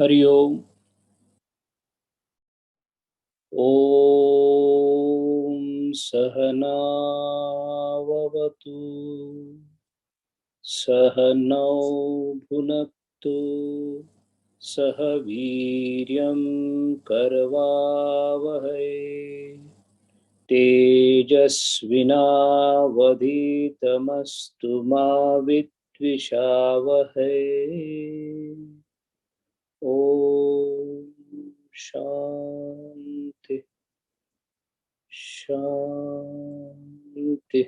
हरि ओम। ओम सहनाववतु सहनौ भुनक्तु सह वीर्यं करवावहै तेजस्विनावधीतमस्तु मा विद्विषावहै। ओम शांति शांति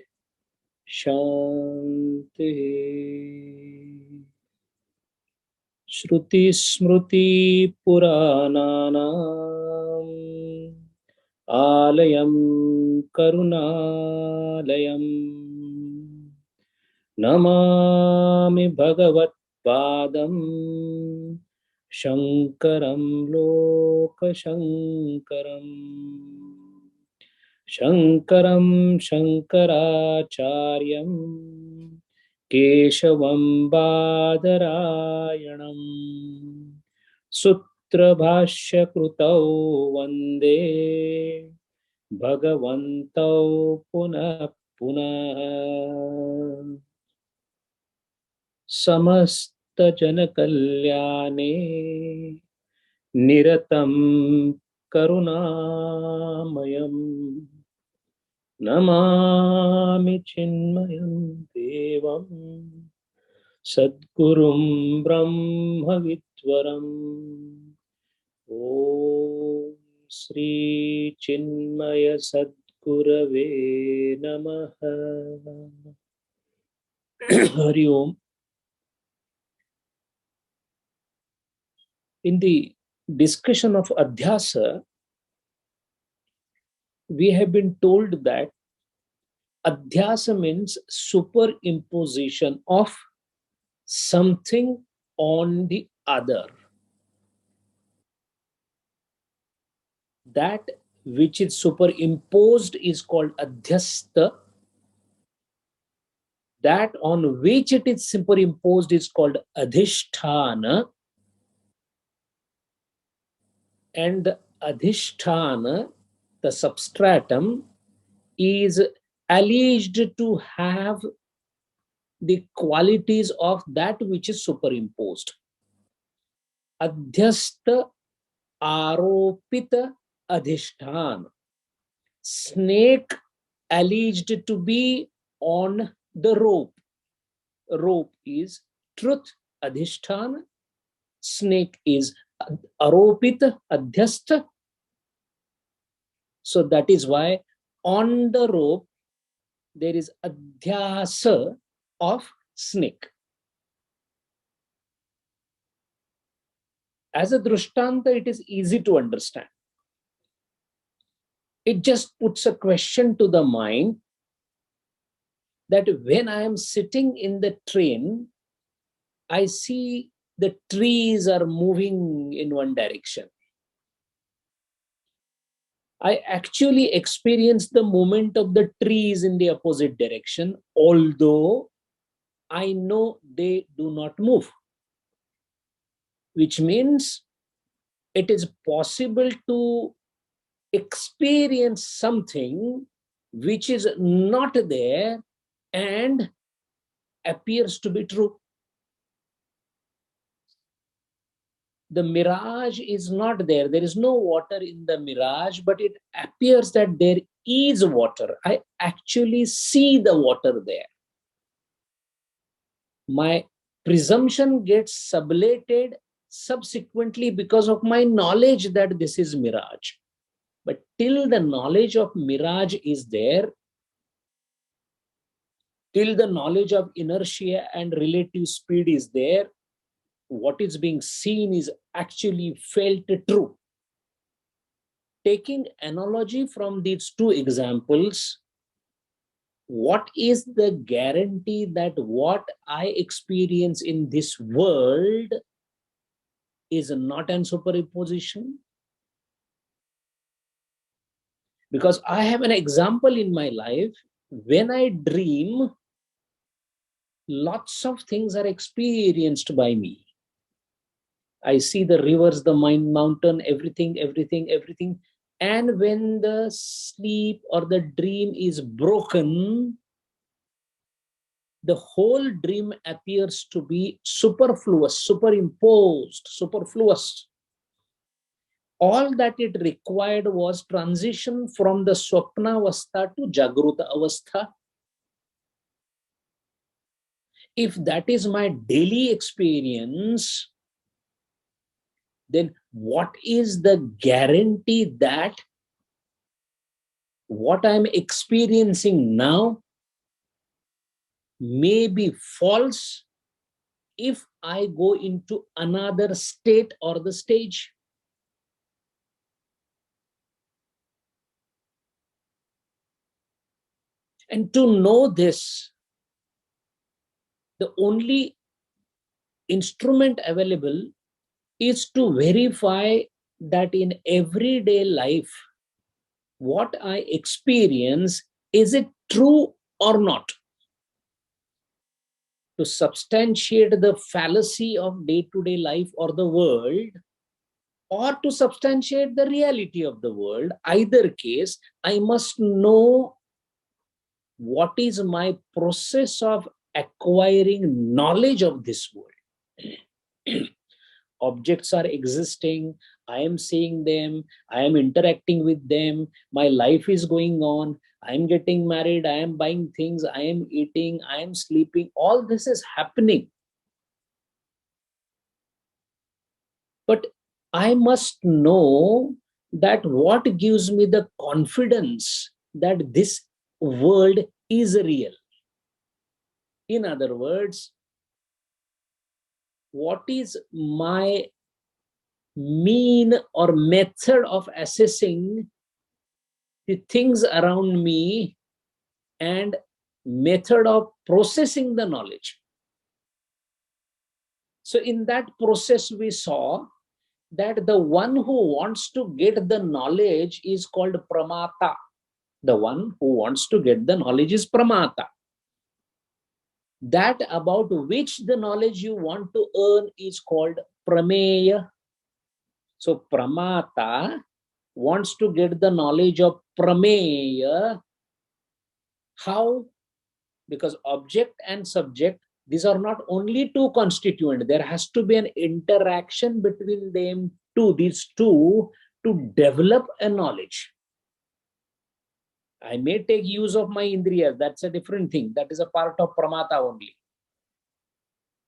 शांति। श्रुति स्मृति पुराणानाम् आलयं करुणालयं नमामि भगवत्पादं शङ्करं लोकशङ्करम्। शङ्करं शङ्कराचार्यं केशवं बादरायणम् सूत्रभाष्यकृतौ वन्दे भगवन्तौ पुनः पुनः। समस्तजनकल्याणे निरतं करुणामयम् नमामि चिन्मयं देवं सद्गुरुं ब्रह्मविद्वरम्। ॐ श्री चिन्मय सद्गुरवे नमः। हरि ओम। In the discussion of adhyasa, we have been told that adhyasa means superimposition of something on the other. That which is superimposed is called adhyasta. That on which it is superimposed is called adhisthana. And the adhisthana, the substratum, is alleged to have the qualities of that which is superimposed. Adhyasta aropita adhisthana. Snake alleged to be on the rope. Rope is truth, adhisthana. Snake is aropita, adhyasta. So that is why on the rope there is adhyasa of snake. As a drishtanta, it is easy to understand. It just puts a question to the mind that when I am sitting in the train, I see the trees are moving in one direction. I actually experience the movement of the trees in the opposite direction, although I know they do not move. Which means it is possible to experience something which is not there and appears to be true. The mirage is not there. There is no water in the mirage, but it appears that there is water. I actually see the water there. My presumption gets sublated subsequently because of my knowledge that this is mirage. But till the knowledge of mirage is there, till the knowledge of inertia and relative speed is there, what is being seen is actually felt true. Taking analogy from these two examples, what is the guarantee that what I experience in this world is not an superimposition? Because I have an example in my life. When I dream, lots of things are experienced by me. I see the rivers, the mountain, everything, everything, everything. And when the sleep or the dream is broken, the whole dream appears to be superfluous, superimposed, superfluous. All that it required was transition from the Swapna Avastha to Jagruta Avastha. If that is my daily experience, then what is the guarantee that what I'm experiencing now may be false if I go into another state or the stage? And to know this, the only instrument available is to verify that in everyday life, what I experience, is it true or not? To substantiate the fallacy of day-to-day life or the world, or to substantiate the reality of the world, either case, I must know what is my process of acquiring knowledge of this world. Objects are existing, I am seeing them, I am interacting with them, my life is going on, I am getting married, I am buying things, I am eating, I am sleeping, all this is happening. But I must know that what gives me the confidence that this world is real. In other words, what is my mean or method of assessing the things around me and method of processing the knowledge? So in that process, we saw that the one who wants to get the knowledge is called pramata. The one who wants to get the knowledge is pramata. That about which the knowledge you want to earn is called prameya. So pramata wants to get the knowledge of prameya. How? Because object and subject, these are not only two constituent. There has to be an interaction between them two, these two, to develop a knowledge. I may take use of my indriya, that's a different thing. That is a part of pramata only.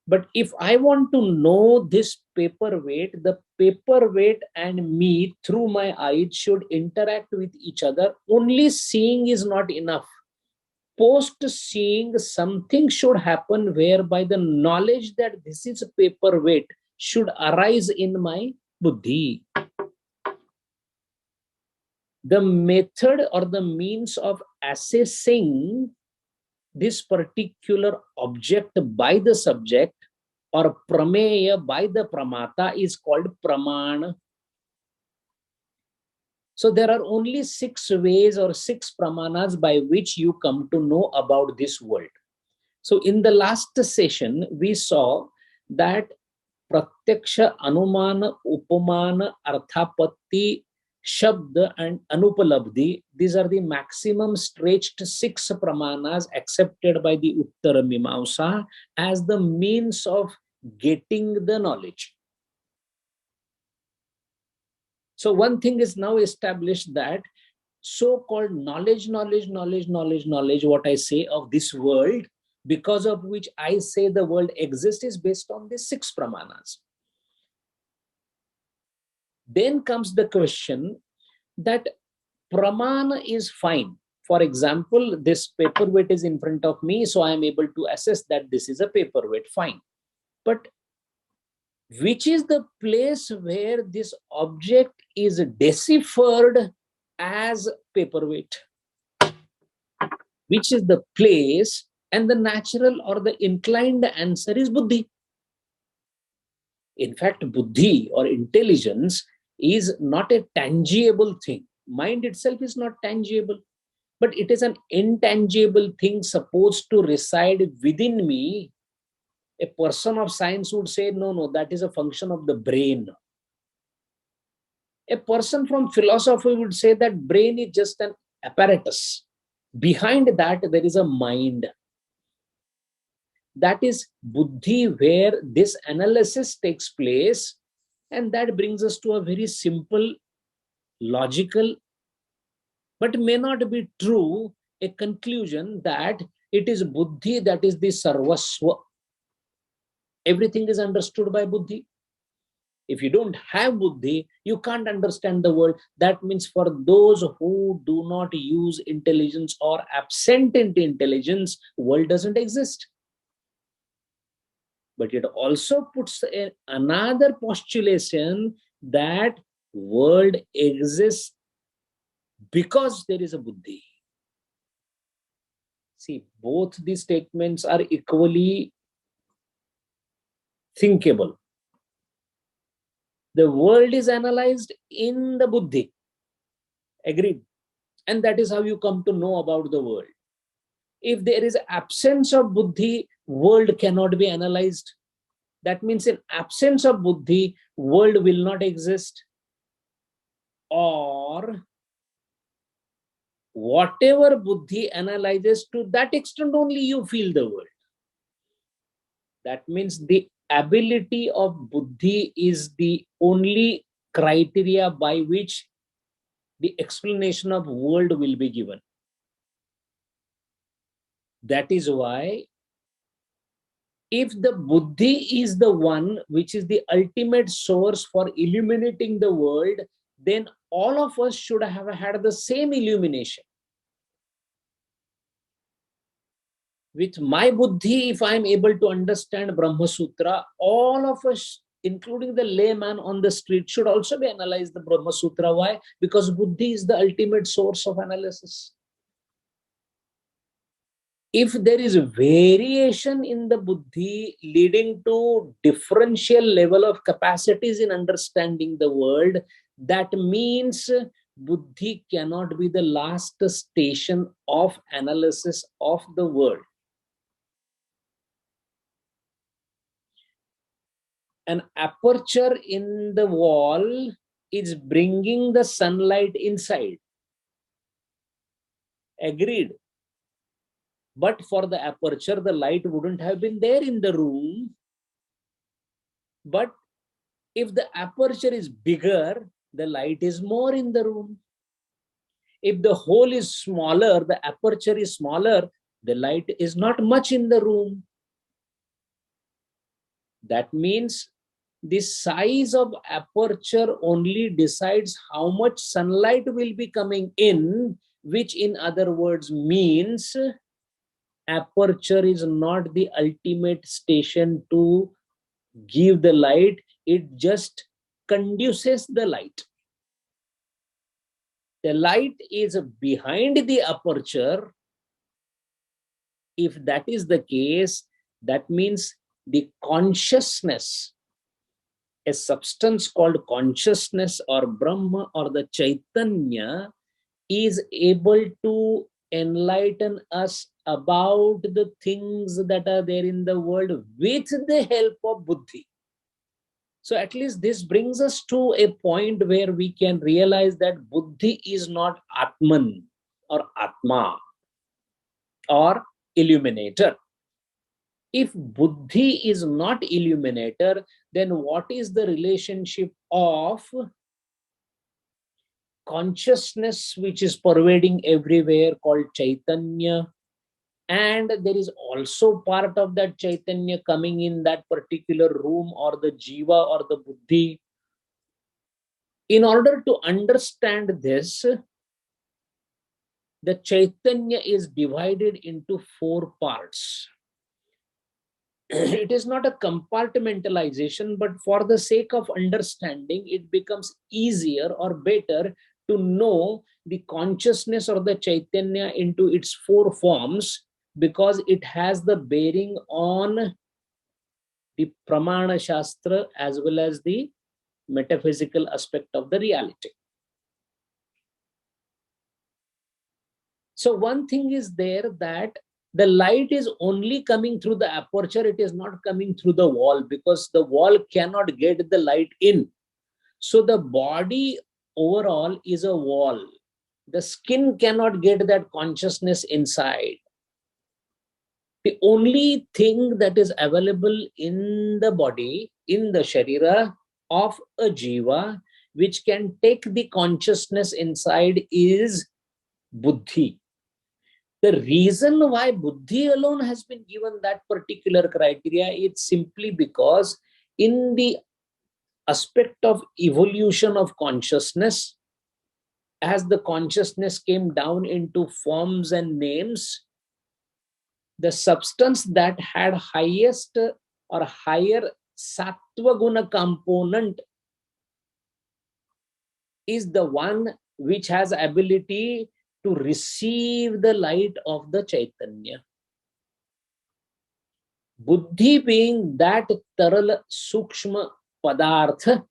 But if I want to know this paperweight, the paperweight and me through my eyes should interact with each other. Only seeing is not enough. Post seeing, something should happen whereby the knowledge that this is a paperweight should arise in my buddhi. The method or the means of assessing this particular object by the subject or prameya by the pramata is called pramana. So there are only 6 ways or 6 pramanas by which you come to know about this world. So in the last session, we saw that pratyaksha, anumana, upamana, arthapatti, shabda and anupalabdhi, these are the maximum stretched 6 pramanas accepted by the Uttara Mimamsa as the means of getting the knowledge. So one thing is now established, that so-called knowledge, what I say of this world, because of which I say the world exists, is based on these 6 pramanas. Then comes the question that pramana is fine. For example, this paperweight is in front of me, so I am able to assess that this is a paperweight, fine. But which is the place where this object is deciphered as paperweight? Which is the place? And the natural or the inclined answer is buddhi. In fact, buddhi or intelligence is not a tangible thing. Mind itself is not tangible, but it is an intangible thing supposed to reside within me. A person of science would say, no, that is a function of the brain. A person from philosophy would say that brain is just an apparatus. Behind that, there is a mind. That is buddhi, where this analysis takes place. And that brings us to a very simple, logical, but may not be true, a conclusion that it is buddhi that is the sarvasva. Everything is understood by buddhi. If you don't have buddhi, you can't understand the world. That means for those who do not use intelligence or absent in intelligence, world doesn't exist. But it also puts another postulation that world exists because there is a buddhi. See, both these statements are equally thinkable. The world is analyzed in the buddhi. Agreed. And that is how you come to know about the world. If there is absence of buddhi, world cannot be analyzed. That means in absence of buddhi, world will not exist. Or whatever buddhi analyzes, to that extent only you feel the world. That means the ability of buddhi is the only criteria by which the explanation of world will be given. That is why if the buddhi is the one which is the ultimate source for illuminating the world, then all of us should have had the same illumination. With my buddhi, if I am able to understand Brahma Sutra, all of us, including the layman on the street, should also be analyzed the Brahma Sutra. Why? Because buddhi is the ultimate source of analysis. If there is a variation in the buddhi leading to differential level of capacities in understanding the world, that means buddhi cannot be the last station of analysis of the world. An aperture in the wall is bringing the sunlight inside. Agreed. But for the aperture, the light wouldn't have been there in the room. But if the aperture is bigger, the light is more in the room. If the hole is smaller, the aperture is smaller, the light is not much in the room. That means the size of aperture only decides how much sunlight will be coming in, which in other words means aperture is not the ultimate station to give the light. It just conduces the light. The light is behind the aperture. If that is the case, that means the consciousness, a substance called consciousness or Brahma or the Chaitanya, is able to enlighten us about the things that are there in the world with the help of buddhi. So at least this brings us to a point where we can realize that buddhi is not Atman or Atma or illuminator. If buddhi is not illuminator, then what is the relationship of consciousness which is pervading everywhere called Chaitanya? And there is also part of that Chaitanya coming in that particular room or the Jiva or the Buddhi. In order to understand this, the Chaitanya is divided into 4 parts. It is not a compartmentalization, but for the sake of understanding, it becomes easier or better to know the consciousness or the Chaitanya into its 4 forms, because it has the bearing on the Pramana Shastra as well as the metaphysical aspect of the reality. So one thing is there that The light is only coming through the aperture. It is not coming through the wall, because the wall cannot get the light in. So the body overall is a wall. The skin cannot get that consciousness inside. The only thing that is available in the body, in the sharira of a jiva, which can take the consciousness inside, is buddhi. The reason why buddhi alone has been given that particular criteria is simply because in the aspect of evolution of consciousness, as the consciousness came down into forms and names, the substance that had highest or higher sattva guna component is the one which has ability to receive the light of the Chaitanya. Buddhi being that taral sukshma padartha,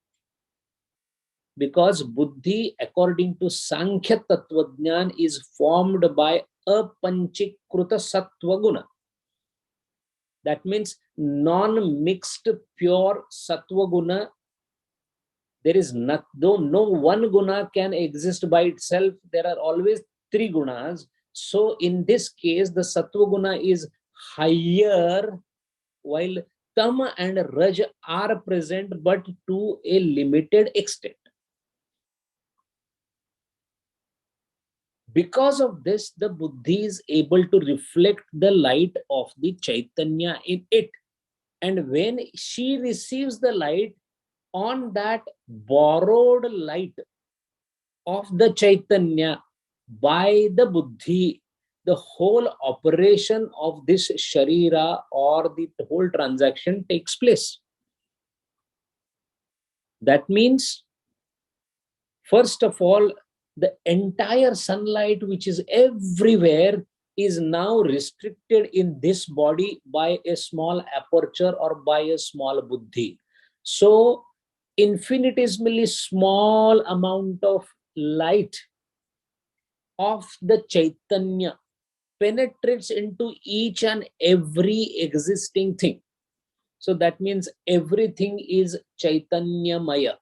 because buddhi, according to Sankhya Tattvajnan, is formed by apanchikruta sattva guna. That means non-mixed pure sattva guna. There is no one guna can exist by itself. There are always three gunas. So in this case, the sattva guna is higher, while tama and raj are present, but to a limited extent. Because of this, the buddhi is able to reflect the light of the Chaitanya in it. And when she receives the light, on that borrowed light of the Chaitanya by the buddhi, the whole operation of this sharira or the whole transaction takes place. That means, first of all, the entire sunlight which is everywhere is now restricted in this body by a small aperture or by a small buddhi. So infinitesimally small amount of light of the Chaitanya penetrates into each and every existing thing. So that means everything is Chaitanya Maya.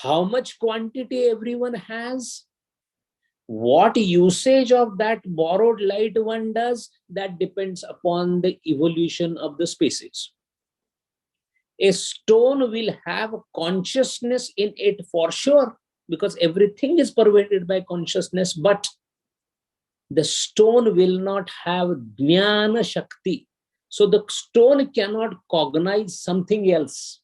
How much quantity everyone has, what usage of that borrowed light one does, that depends upon the evolution of the species. A stone will have consciousness in it for sure, because everything is pervaded by consciousness, but the stone will not have jnana shakti. So the stone cannot cognize something else.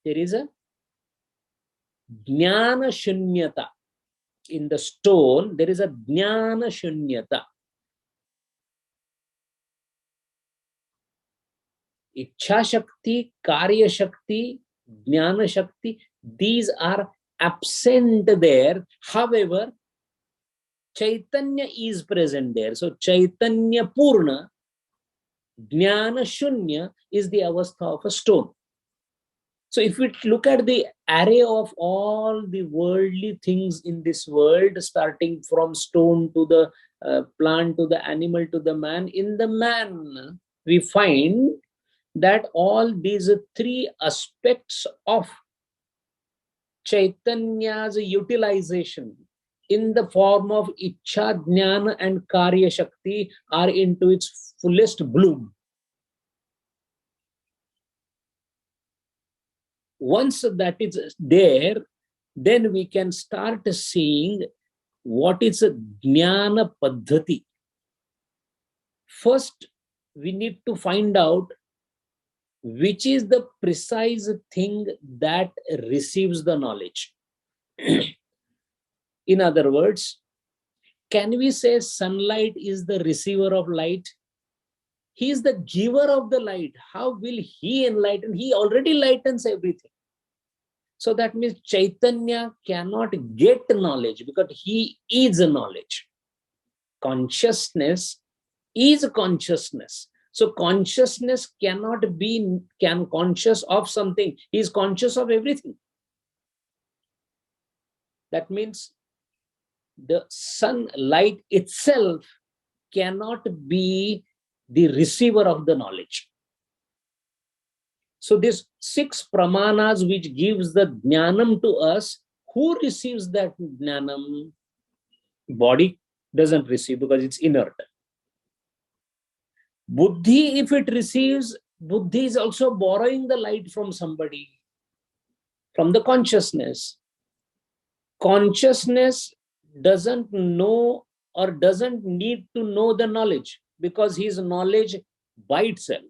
There is a jnana shunyata. In the stone, there is a jnana shunyata. Ichha Shakti, Karya Shakti, Jnana Shakti, these are absent there. However, Chaitanya is present there. So Chaitanya Purna, Jnana Shunya is the avastha of a stone. So if we look at the array of all the worldly things in this world, starting from stone to the plant, to the animal, to the man, in the man, we find that all these three aspects of Chaitanya's utilization in the form of Ichha, Jnana and Karya Shakti are into its fullest bloom. Once that is there, then we can start seeing what is a Jnana Paddhati. First, we need to find out which is the precise thing that receives the knowledge. In other words, can we say sunlight is the receiver of light? He is the giver of the light. How will he enlighten? He already lightens everything. So that means Chaitanya cannot get knowledge because he is knowledge. Consciousness is consciousness. So consciousness cannot be conscious of something. He is conscious of everything. That means the sunlight itself cannot be the receiver of the knowledge. So these 6 pramanas which gives the jnanam to us, who receives that jnanam? Body doesn't receive because it's inert. Buddhi, if it receives, buddhi is also borrowing the light from somebody, from the consciousness. Consciousness doesn't know or doesn't need to know the knowledge because his knowledge by itself.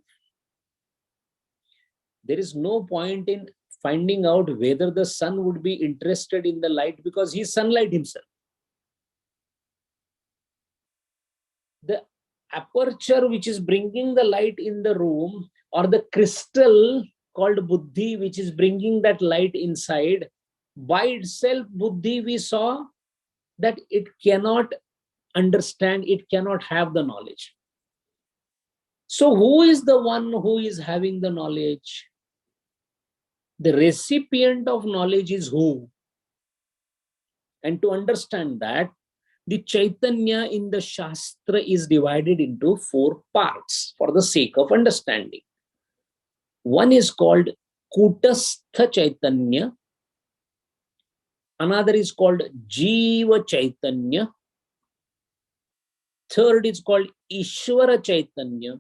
There is no point in finding out whether the sun would be interested in the light because he's sunlight himself. The aperture which is bringing the light in the room, or the crystal called buddhi which is bringing that light inside, by itself buddhi, we saw that it cannot understand, it cannot have the knowledge. So who is the one who is having the knowledge? The recipient of knowledge is who? And to understand that, the Chaitanya in the Shastra is divided into 4 parts for the sake of understanding. One is called Kutastha Chaitanya, another is called Jiva Chaitanya, third is called Ishvara Chaitanya,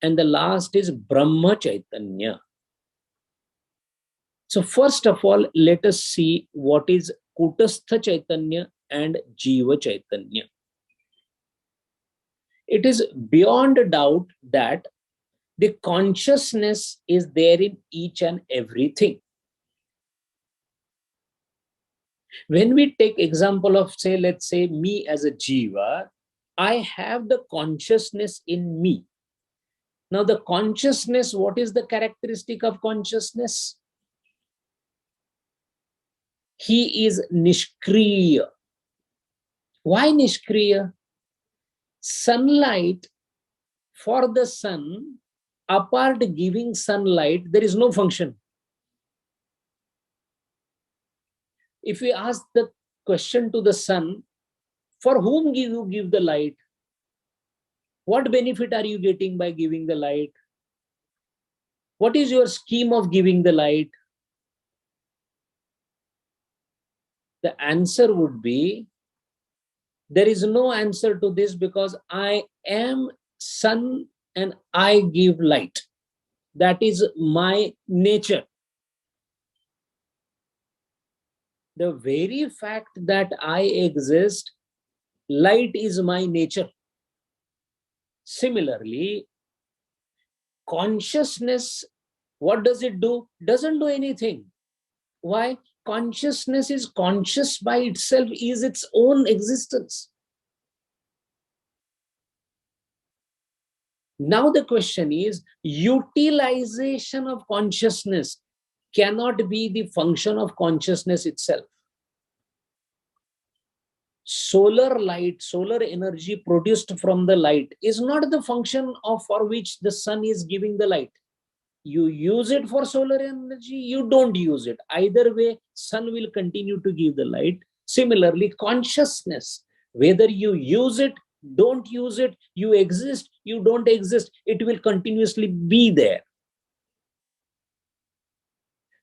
and the last is Brahma Chaitanya. So first of all, let us see what is Kutastha Chaitanya and Jiva Chaitanya. It is beyond a doubt that the consciousness is there in each and everything. When we take example of, say, let's say me as a Jiva, I have the consciousness in me. Now the consciousness, what is the characteristic of consciousness? He is Nishkriya. Why Nishkriya? Sunlight, for the sun, apart giving sunlight, there is no function. If we ask the question to the sun, for whom you give the light? What benefit are you getting by giving the light? What is your scheme of giving the light? The answer would be, there is no answer to this because I am sun and I give light. That is my nature. The very fact that I exist, light is my nature. Similarly, consciousness, what does it do? Doesn't do anything. Why? Consciousness is conscious by itself, is its own existence. Now the question is, utilization of consciousness cannot be the function of consciousness itself. Solar light, solar energy produced from the light is not the function of for which the sun is giving the light. You use it for solar energy, you don't use it. Either way, sun will continue to give the light. Similarly, consciousness, whether you use it, don't use it, you exist, you don't exist, it will continuously be there.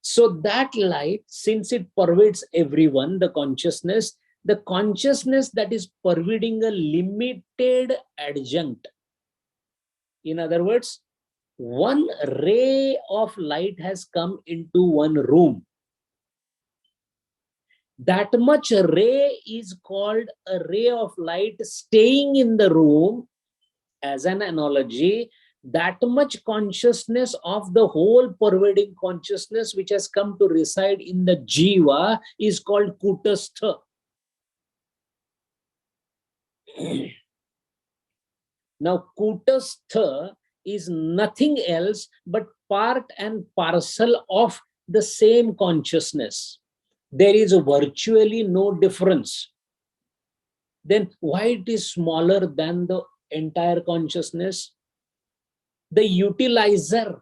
So that light, since it pervades everyone, the consciousness that is pervading a limited adjunct. In other words, one ray of light has come into one room. That much ray is called a ray of light staying in the room. As an analogy, that much consciousness of the whole pervading consciousness which has come to reside in the jiva is called kutastha. Now, kutastha is nothing else but part and parcel of the same consciousness. There is virtually no difference. Then why it is smaller than the entire consciousness? The utilizer,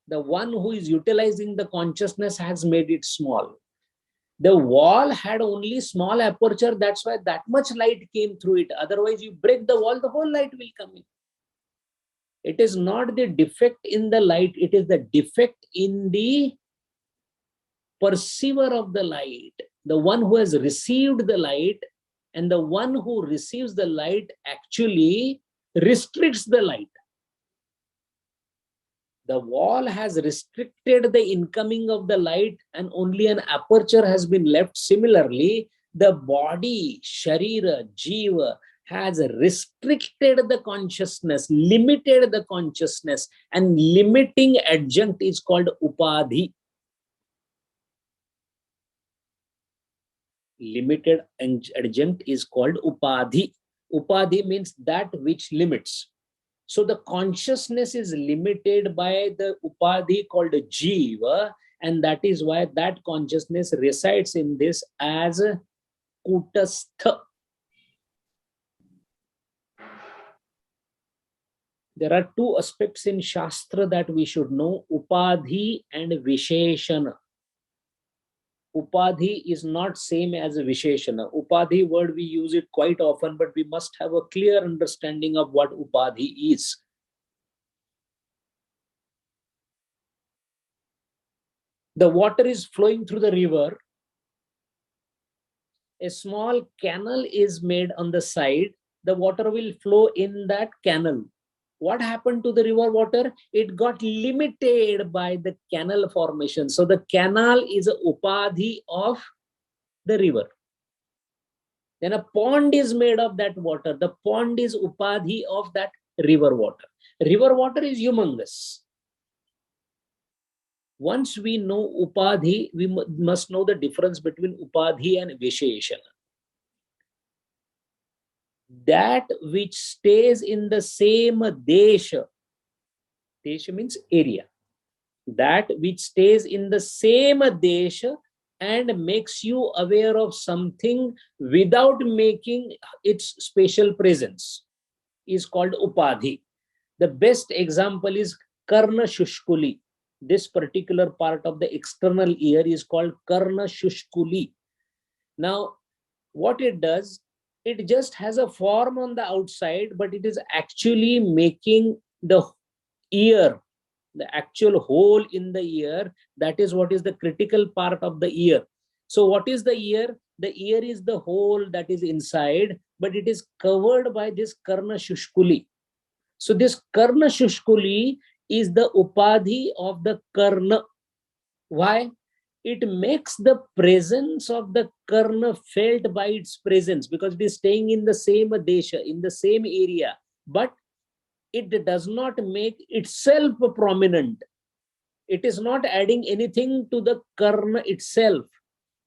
the one who is utilizing the consciousness, has made it small. The wall had only small aperture, that's why that much light came through it. Otherwise, you break the wall, the whole light will come in. It is not the defect in the light, it is the defect in the perceiver of the light, the one who has received the light, and the one who receives the light actually restricts the light. The wall has restricted the incoming of the light and only an aperture has been left. Similarly, the body, Sharira, Jiva, has restricted the consciousness, limited the consciousness, and limiting adjunct is called Upadhi. Limited adjunct is called Upadhi. Upadhi means that which limits. So the consciousness is limited by the Upadhi called Jiva, and that is why that consciousness resides in this as Kutastha. There are two aspects in Shastra that we should know, Upadhi and Visheshana. Upadhi is not same as a Visheshana. Upadhi word we use it quite often, but we must have a clear understanding of what Upadhi is. The water is flowing through the river. A small canal is made on the side. The water will flow in that canal. What happened to the river water? It got limited by the canal formation. So the canal is a Upadhi of the river. Then a pond is made of that water. The pond is Upadhi of that river water. River water is humongous. Once we know Upadhi, we must know the difference between Upadhi and Visheshana. That which stays in the same desha. Desha means area. That which stays in the same desha and makes you aware of something without making its spatial presence is called Upadhi. The best example is Karna Shushkuli. This particular part of the external ear is called Karna Shushkuli. Now, what it does, it just has a form on the outside, but it is actually making the ear, the actual hole in the ear. That is what is the critical part of the ear. So what is the ear? The ear is the hole that is inside, but it is covered by this Karna Shushkuli. So this Karna Shushkuli is the Upadhi of the Karna. Why? It makes the presence of the Karna felt by its presence because it is staying in the same desha, in the same area, but it does not make itself prominent. It is not adding anything to the Karna itself.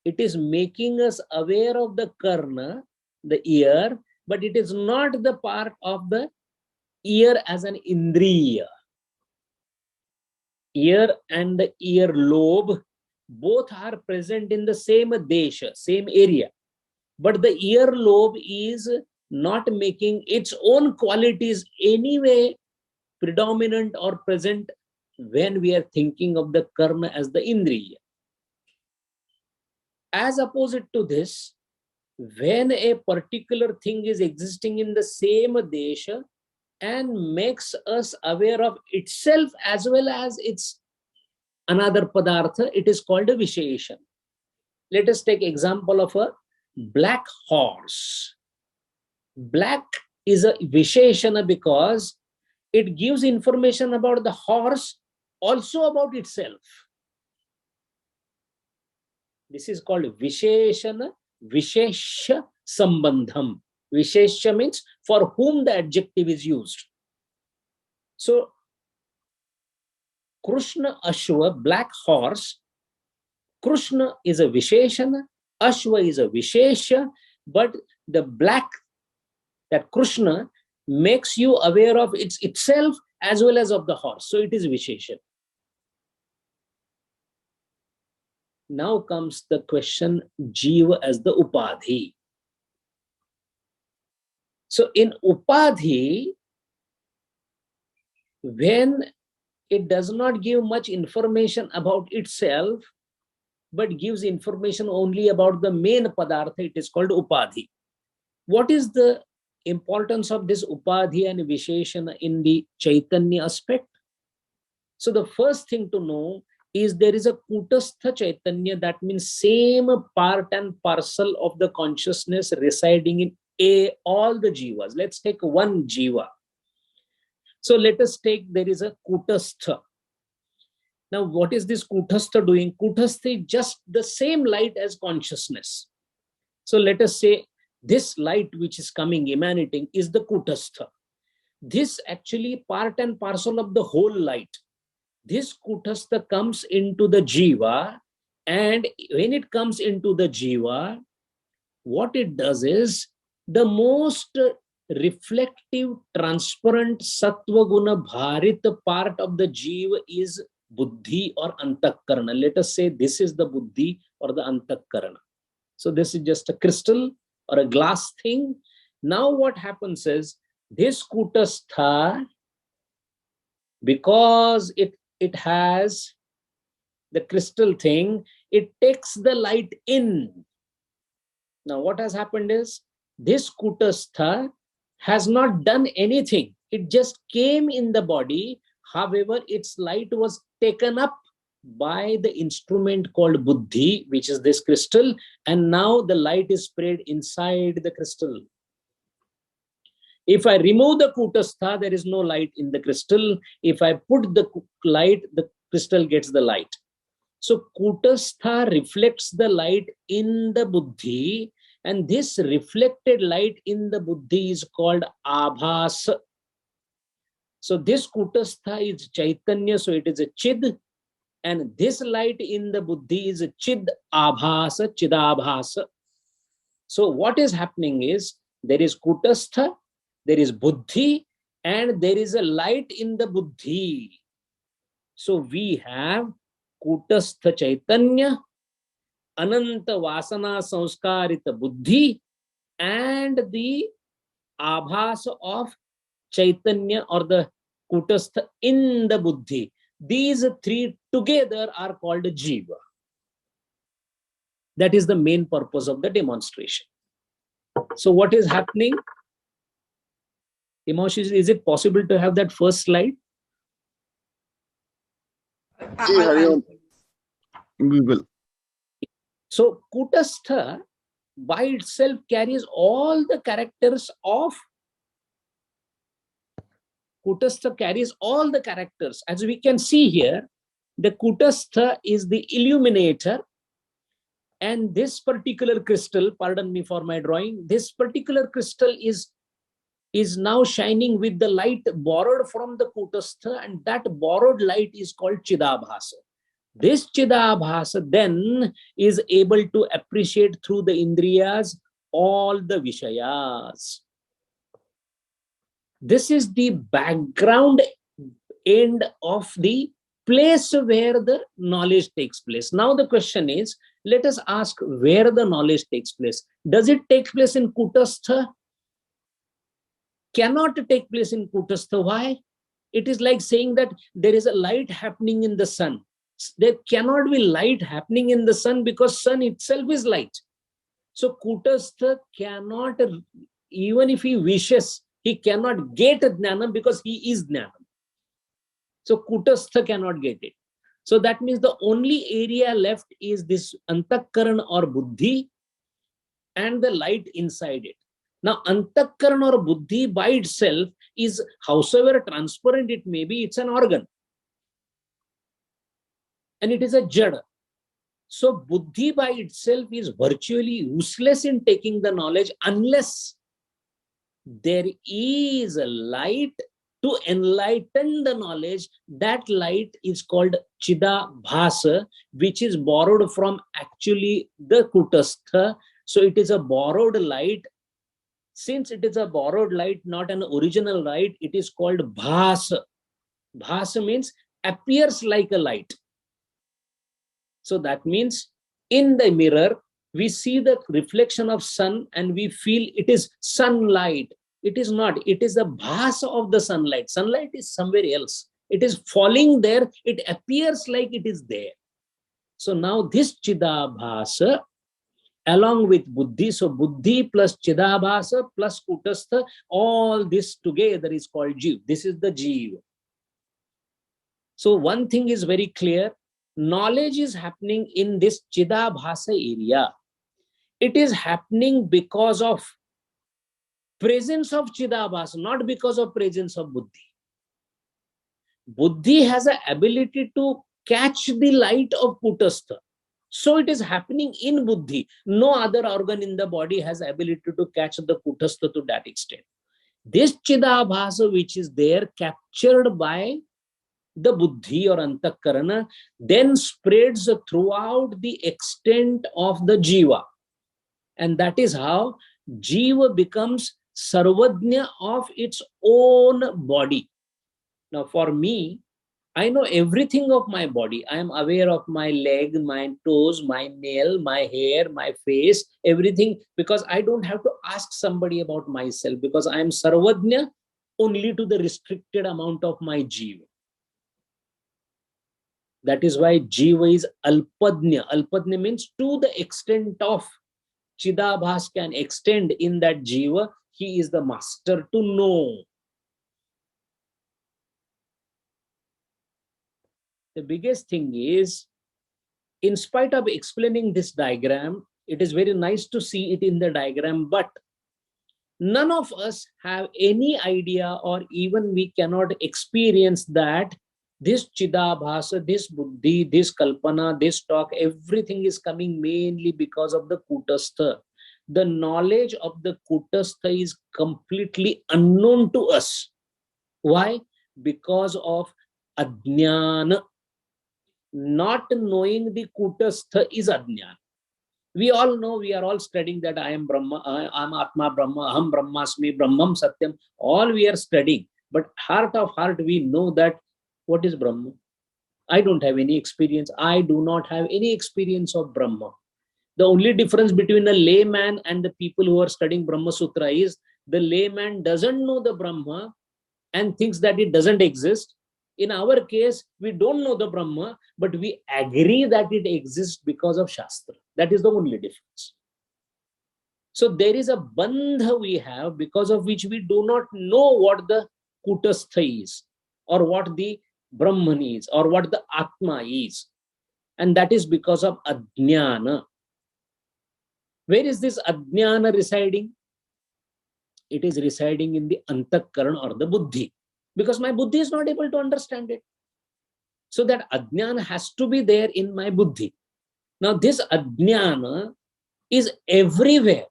It is making us aware of the Karna, the ear, but it is not the part of the ear as an Indriya. Ear and the ear lobe both are present in the same desha, same area. But the ear lobe is not making its own qualities anyway predominant or present when we are thinking of the Karna as the Indriya. As opposite to this, when a particular thing is existing in the same desha and makes us aware of itself as well as its another padartha, it is called a Visheshan. Let us take example of a black horse. Black is a Visheshana because it gives information about the horse, also about itself. This is called Visheshana, Vishesha Sambandham. Vishesha means for whom the adjective is used. So, Krishna Ashwa, black horse, Krishna is a Visheshana, Ashwa is a Vishesha, but the black, that Krishna, makes you aware of itself as well as of the horse. So it is Visheshan. Now comes the question, Jiva as the Upadhi. So in Upadhi, when it does not give much information about itself, but gives information only about the main padartha. It is called upadhi. What is the importance of this upadhi and visheshana in the Chaitanya aspect? So the first thing to know is there is a kutastha Chaitanya, that means same part and parcel of the consciousness residing in all the jivas. Let's take one jiva. So let us take, there is a kutastha. Now what is this kutastha doing? Kutastha is just the same light as consciousness. So let us say this light which is coming, emanating, is the kutastha. This actually part and parcel of the whole light. This kutastha comes into the jiva, and when it comes into the jiva, what it does is the most reflective, transparent, sattva guna bharit part of the jiva is buddhi or antakarana. Let us say this is the buddhi or the antakarana. So this is just a crystal or a glass thing. Now what happens is this kutastha, because it has the crystal thing, it takes the light in. Now what has happened is this kutastha has not done anything. It just came in the body. However, its light was taken up by the instrument called buddhi, which is this crystal, and now the light is spread inside the crystal. If I remove the kutastha, there is no light in the crystal. If I put the light, the crystal gets the light. So kutastha reflects the light in the buddhi, and this reflected light in the buddhi is called abhas. So this kutastha is chaitanya, so it is a chid, and this light in the buddhi is a chid abhasa, chidabhasa. So what is happening is there is kutastha, there is buddhi, and there is a light in the buddhi. So we have kutastha chaitanya, ananta vasana samskarita buddhi, and the abhas of chaitanya or the kutastha in the buddhi. These three together are called jiva. That is the main purpose of the demonstration. So what is happening? Himanshu, is it possible to have that first slide? We will. So kutastha by itself carries all the characters of kutastha carries all the characters. As we can see here, the kutastha is the illuminator, and this particular crystal, pardon me for my drawing, this particular crystal is now shining with the light borrowed from the kutastha, and that borrowed light is called chidabhasa. This chidabhasa then is able to appreciate through the indriyas all the vishayas. This is the background end of the place where the knowledge takes place. Now the question is, let us ask where the knowledge takes place. Does it take place in kutastha? Cannot take place in kutastha. Why? It is like saying that there is a light happening in the sun. There cannot be light happening in the sun because sun itself is light. So kutastha cannot, even if he wishes, he cannot get jnanam because he is jnanam. So kutastha cannot get it. So that means the only area left is this antakaran or buddhi and the light inside it. Now antakaran or buddhi by itself is, howsoever transparent it may be, it's an organ. And it is a jada. So buddhi by itself is virtually useless in taking the knowledge unless there is a light to enlighten the knowledge. That light is called chidabhasa, which is borrowed from actually the kutastha. So it is a borrowed light. Since it is a borrowed light, not an original light, it is called bhasa. Bhasa means appears like a light. So that means in the mirror, we see the reflection of sun and we feel it is sunlight. It is not. It is the bhasa of the sunlight. Sunlight is somewhere else. It is falling there. It appears like it is there. So now this Chidabhasa along with Buddhi, so Buddhi plus Chidabhasa plus Kutastha, all this together is called Jiv. This is the Jiv. So one thing is very clear, knowledge is happening in this Chidabhasa area. It is happening because of presence of Chidabhasa, not because of presence of Buddhi. Buddhi has an ability to catch the light of Kutastha. So it is happening in Buddhi. No other organ in the body has ability to catch the Kutastha to that extent. This Chidabhasa which is there captured by the Buddhi or Antakarana then spreads throughout the extent of the Jiva. And that is how Jiva becomes Sarvajna of its own body. Now for me, I know everything of my body. I am aware of my leg, my toes, my nail, my hair, my face, everything, because I don't have to ask somebody about myself, because I am Sarvajna only to the restricted amount of my Jiva. That is why Jiva is Alpadnya. Alpadnya means to the extent of Chidabhas can extend in that Jiva, he is the master to know. The biggest thing is, in spite of explaining this diagram, it is very nice to see it in the diagram, but none of us have any idea, or even we cannot experience that this Chidabhasa, this Buddhi, this Kalpana, this talk, everything is coming mainly because of the Kutastha. The knowledge of the Kutastha is completely unknown to us. Why? Because of Ajnana. Not knowing the Kutastha is Ajnana. We all know, we are all studying that I am Brahma, I am Atma Brahma, Aham Brahmasmi, Brahmam Satyam. All we are studying. But heart of heart, we know that what is Brahma? I don't have any experience. I do not have any experience of Brahma. The only difference between a layman and the people who are studying Brahma Sutra is the layman doesn't know the Brahma and thinks that it doesn't exist. In our case, we don't know the Brahma, but we agree that it exists because of Shastra. That is the only difference. So there is a bandha we have because of which we do not know what the Kutastha is, or what the Brahman is, or what the Atma is. And that is because of Ajnana. Where is this Ajnana residing? It is residing in the Antakarana or the Buddhi, because my Buddhi is not able to understand it. So that Ajnana has to be there in my Buddhi. Now this Ajnana is everywhere.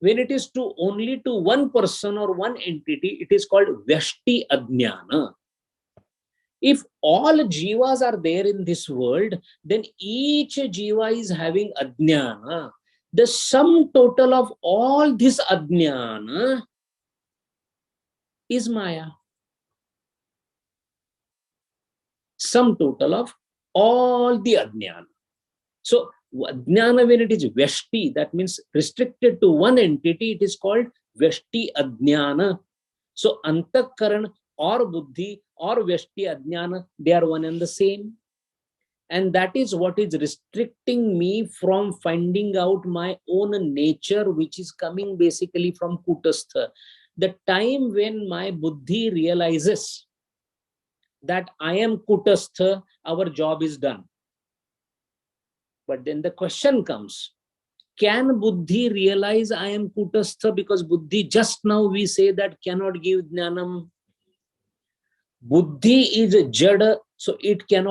When it is to only to one person or one entity, it is called Vyashti Ajnana. If all jivas are there in this world, then each jiva is having Ajnana. The sum total of all this Ajnana is Maya. Sum total of all the Ajnana. So Ajnana, when it is Vyashti, that means restricted to one entity, it is called Vyashti Ajnana. So Antakaran or Buddhi or Vyashti Ajnana, they are one and the same. And that is what is restricting me from finding out my own nature, which is coming basically from Kutastha. The time when my Buddhi realizes that I am Kutastha, our job is done. But then the question comes, can Buddhi realize I am Kutastha? Because Buddhi, just now we say that cannot give Jnanam. Buddhi is a Jada, so it can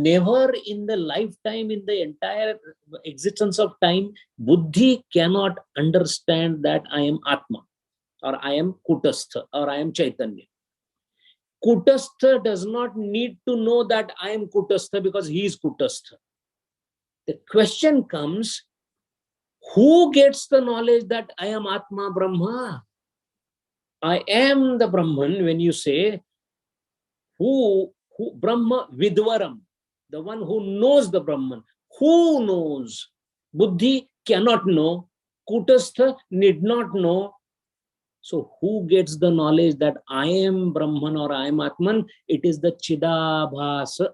never in the lifetime, in the entire existence of time, Buddhi cannot understand that I am Atma, or I am Kutastha, or I am Chaitanya. Kutastha does not need to know that I am Kutastha because he is Kutastha. The question comes, who gets the knowledge that I am Atma Brahma? I am the Brahman. When you say, who Brahma Vidvaram, the one who knows the Brahman. Who knows? Buddhi cannot know. Kutastha need not know. So who gets the knowledge that I am Brahman or I am Atman? It is the Chidabhasa.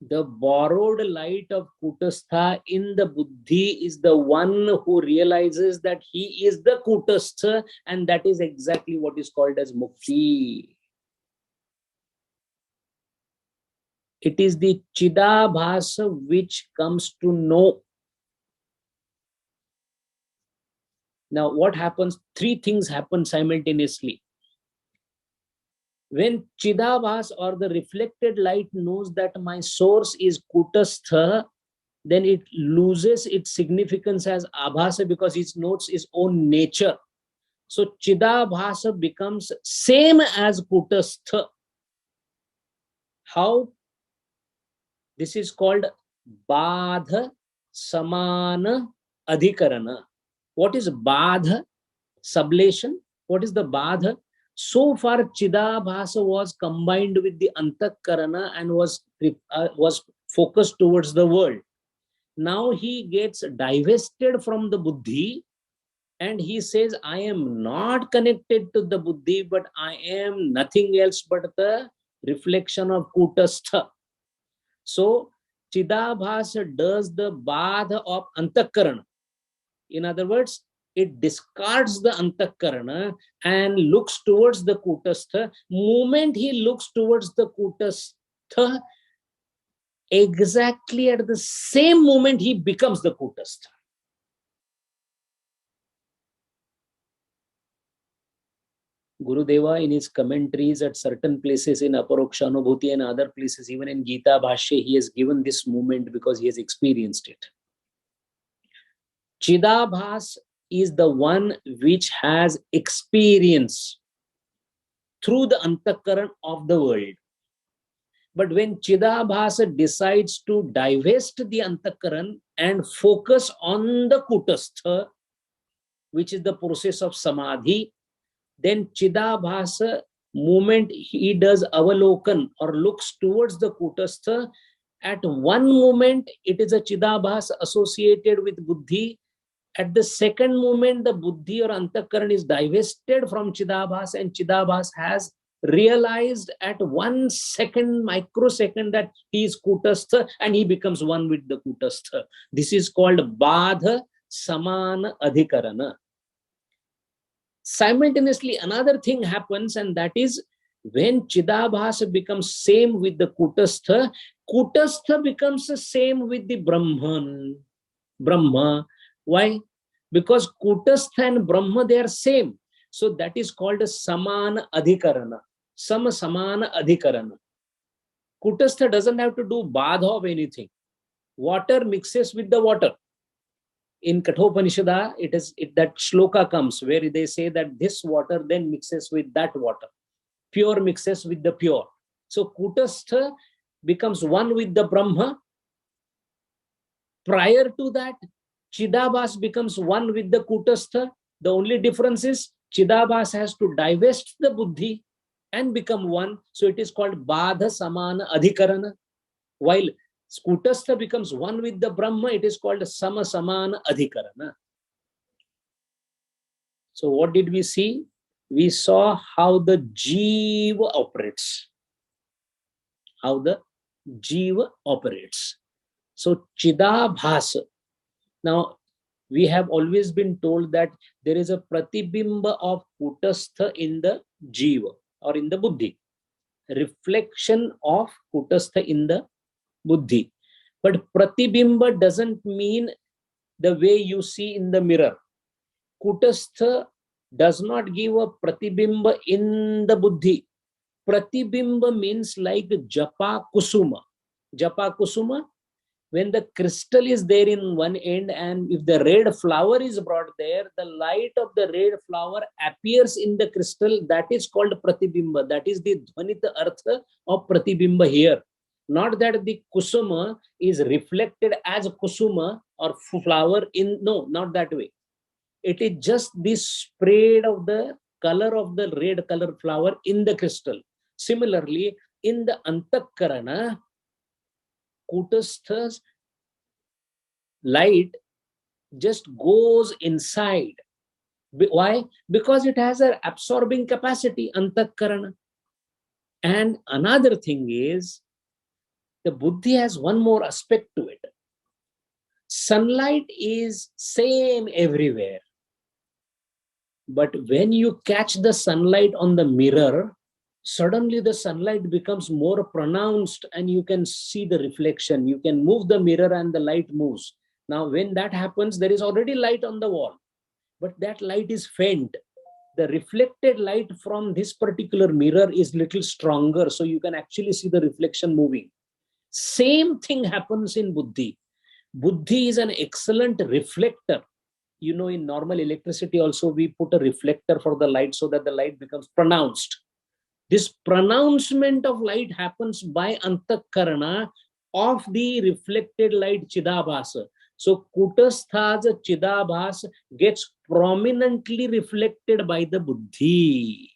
The borrowed light of Kutastha in the Buddhi is the one who realizes that he is the Kutastha, and that is exactly what is called as Mukti. It is the Chidabhasa which comes to know. Now, what happens? Three things happen simultaneously. When Chidabhas or the reflected light knows that my source is Kutastha, then it loses its significance as Abhasa because it notes its own nature. So Chidabhasa becomes same as Kutastha. How? This is called Badha Samana Adhikarana. What is Badha? Sublation. What is the Badha? So far, Chidabhasa was combined with the Antakarana and was focused towards the world. Now he gets divested from the Buddhi and he says, I am not connected to the Buddhi, but I am nothing else but the reflection of Kutastha. So Chidabhasa does the Badha of Antakarana. In other words, it discards the Antakarana and looks towards the Kutastha. Moment he looks towards the Kutastha, exactly at the same moment he becomes the Kutastha. Gurudeva, in his commentaries at certain places in Aparoksha Anubhuti and other places, even in Gita Bhashya, he has given this moment because he has experienced it. Chidabhas is the one which has experience through the Antakaran of the world. But when Chidabhasa decides to divest the Antakaran and focus on the Kutastha, which is the process of Samadhi, then Chidabhasa, moment he does Avalokan or looks towards the Kutastha, at one moment it is a Chidabhasa associated with Buddhi. At the second moment, the Buddhi or Antakaran is divested from Chidabhas, and Chidabhas has realized at 1 second, microsecond, that he is Kutastha and he becomes one with the Kutastha. This is called Badha Samana Adhikarana. Simultaneously, another thing happens, and that is when Chidabhasa becomes same with the Kutastha, Kutastha becomes the same with the Brahman. Brahma. Why? Because Kutastha and Brahma, they are same. So that is called a Samana Adhikarana. Samana Adhikarana. Kutastha doesn't have to do badha of anything. Water mixes with the water. In Kathopanishada, that shloka comes where they say that this water then mixes with that water. Pure mixes with the pure. So Kutastha becomes one with the Brahma. Prior to that, Chidabhas becomes one with the Kutastha. The only difference is Chidabhas has to divest the Buddhi and become one. So it is called Badha Samana Adhikarana. While Kutastha becomes one with the Brahma, it is called Sama Samana Adhikarana. So what did we see? We saw how the Jiva operates. How the Jiva operates. So Chidabhasa. Now, we have always been told that there is a pratibimba of Kutastha in the Jiva or in the Buddhi. Reflection of Kutastha in the Buddhi. But pratibimba doesn't mean the way you see in the mirror. Kutastha does not give a pratibimba in the Buddhi. Pratibimba means like Japa Kusuma. Japa Kusuma, when the crystal is there in one end and if the red flower is brought there, the light of the red flower appears in the crystal. That is called pratibimba. That is the dvanita artha of pratibimba here. Not that the kusuma is reflected as kusuma or flower in, no, not that way. It is just the spread of the color of the red color flower in the crystal. Similarly, in the Antakarana, Kutastha's light just goes inside. Why? Because it has an absorbing capacity, Antakarana. And another thing is, The buddhi has one more aspect to it. Sunlight is same everywhere. But when you catch the sunlight on the mirror, suddenly the sunlight becomes more pronounced and you can see the reflection. You can move the mirror and the light moves. Now, when that happens, there is already light on the wall, but that light is faint. The reflected light from this particular mirror is little stronger, so you can actually see the reflection moving. Same thing happens in buddhi. Buddhi is an excellent reflector. You know, in normal electricity also, we put a reflector for the light so that the light becomes pronounced. This pronouncement of light happens by antakarana of the reflected light chidabhasa. So kutastha's chidabhasa gets prominently reflected by the buddhi.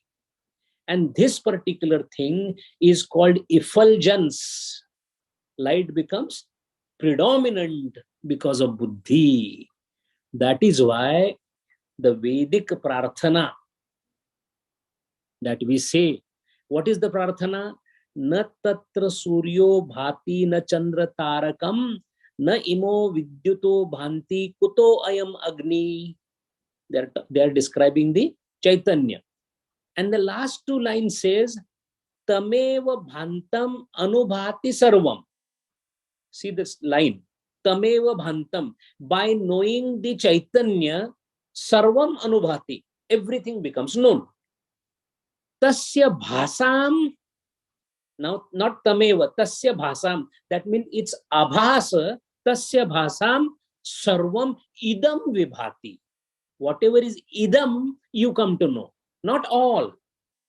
And this particular thing is called effulgence. Light becomes predominant because of buddhi. That is why the Vedic prarthana that we say, what is the prarthana? Na tatra suryo bhati na chandra tarakam na imo vidyuto bhanti kuto ayam agni. They are describing the Chaitanya. And the last two lines says, Tameva bhantam anubhati sarvam. See this line. Tameva bhantam. By knowing the Chaitanya, sarvam anubhati. Everything becomes known. Tasya bhasam. Now, not tameva, tasya bhasam. That means it's abhasa. Tasya bhasam sarvam idam vibhati. Whatever is idam, you come to know. Not all.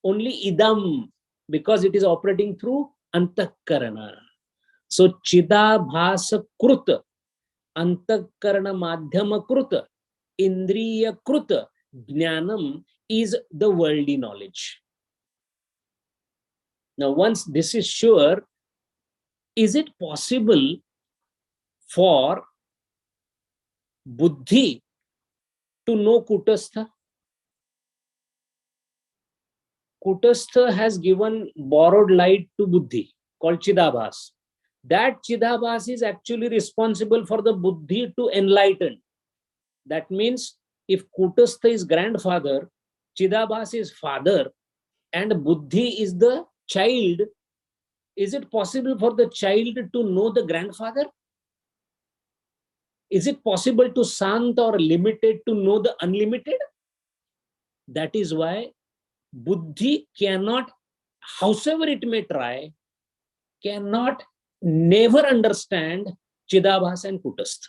Only idam. Because it is operating through antakarana. So, chidabhasa kruta, antakarana madhyama kruta, indriya kruta, jnanam is the worldly knowledge. Now, once this is sure, is it possible for buddhi to know kutastha? Kutastha has given borrowed light to buddhi called chidabhas. That chidabhas is actually responsible for the buddhi to enlighten. That means if kutastha is grandfather, chidabhas is father, and buddhi is the child, is it possible for the child to know the grandfather? Is it possible to sant or limited to know the unlimited? That is why buddhi cannot, howsoever it may try, cannot never understand chidabhas and kutastha.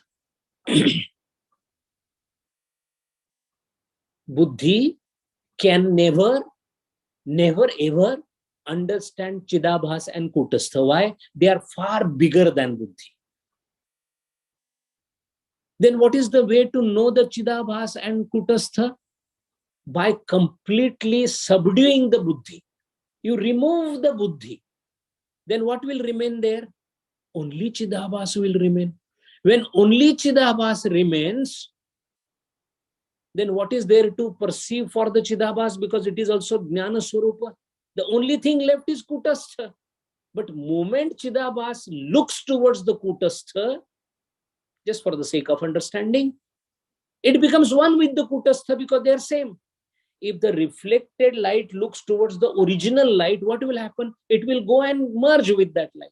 Buddhi can never ever understand chidabhas and kutastha. Why? They are far bigger than buddhi. Then what is the way to know the chidabhas and kutastha? By completely subduing the buddhi. You remove the buddhi. Then what will remain there? Only chidabhas will remain. When only chidabhas remains, then what is there to perceive for the chidabhas? Because it is also jnana swarupa. The only thing left is kutastha. But moment chidabhas looks towards the kutastha, just for the sake of understanding, it becomes one with the kutastha because they are same. If the reflected light looks towards the original light, what will happen? It will go and merge with that light.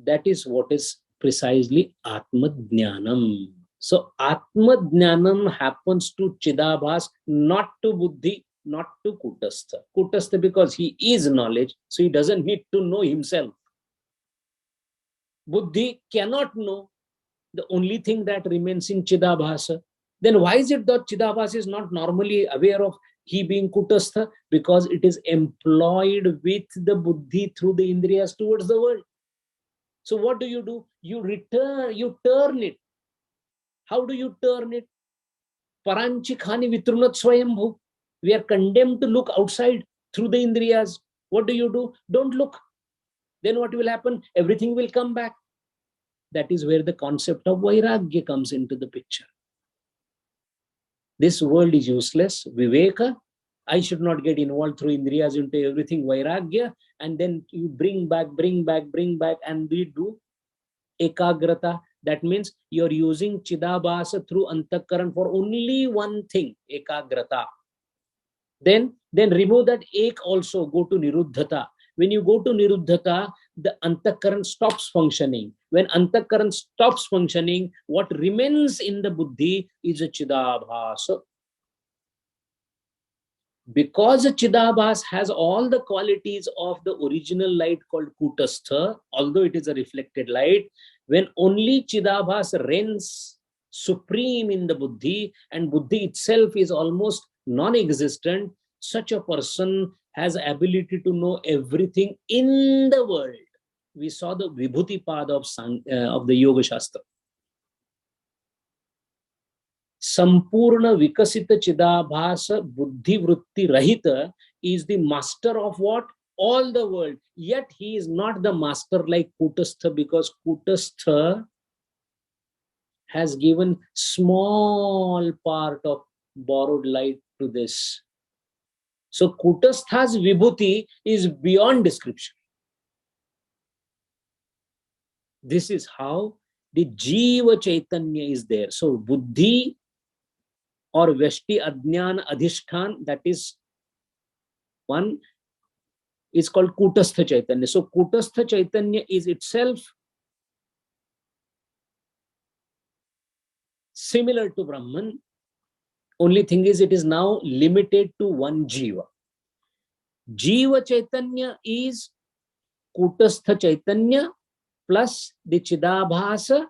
That is what is precisely Atma Jnanam. So Atma Jnanam happens to Chidabhas, not to Buddhi, not to Kutastha. Kutastha because he is knowledge, so he doesn't need to know himself. Buddhi cannot know. The only thing that remains in Chidabhasa. Then why is it that Chidabhasa is not normally aware of he being Kutastha? Because it is employed with the Buddhi through the Indriyas towards the world. So what do? You turn it. How do you turn it? Paranchikhani vitrunat swayambhu. We are condemned to look outside through the Indriyas. What do? Don't look. Then what will happen? Everything will come back. That is where the concept of Vairagya comes into the picture. This world is useless. Viveka, I should not get involved through indriyas into everything, vairagya, and then you bring back, and we do ekagrata. That means you're using chidabhasa through antakaran for only one thing, ekagrata. Then remove that ek also, go to niruddhata. When you go to niruddhata, the antakaran stops functioning. When antakaran stops functioning, what remains in the buddhi is a chidabhasa. Because Chidabhas has all the qualities of the original light called Kutastha, although it is a reflected light, when only Chidabhas reigns supreme in the Buddhi, and Buddhi itself is almost non-existent, such a person has ability to know everything in the world. We saw the Vibhuti Pada of the Yoga Shastra. Sampurna Vikasita Chidabhasa Buddhi Vritti Rahita is the master of what? All the world. Yet he is not the master like Kutastha, because Kutastha has given small part of borrowed light to this. So Kutastha's Vibhuti is beyond description. This is how the Jiva Chaitanya is there. So Buddhi or Veshti Adnyan Adhishthan, that is one, is called Kutastha Chaitanya. So Kutastha Chaitanya is itself similar to Brahman. Only thing is, it is now limited to one Jiva. Jiva Chaitanya is Kutastha Chaitanya plus the Chidabhasa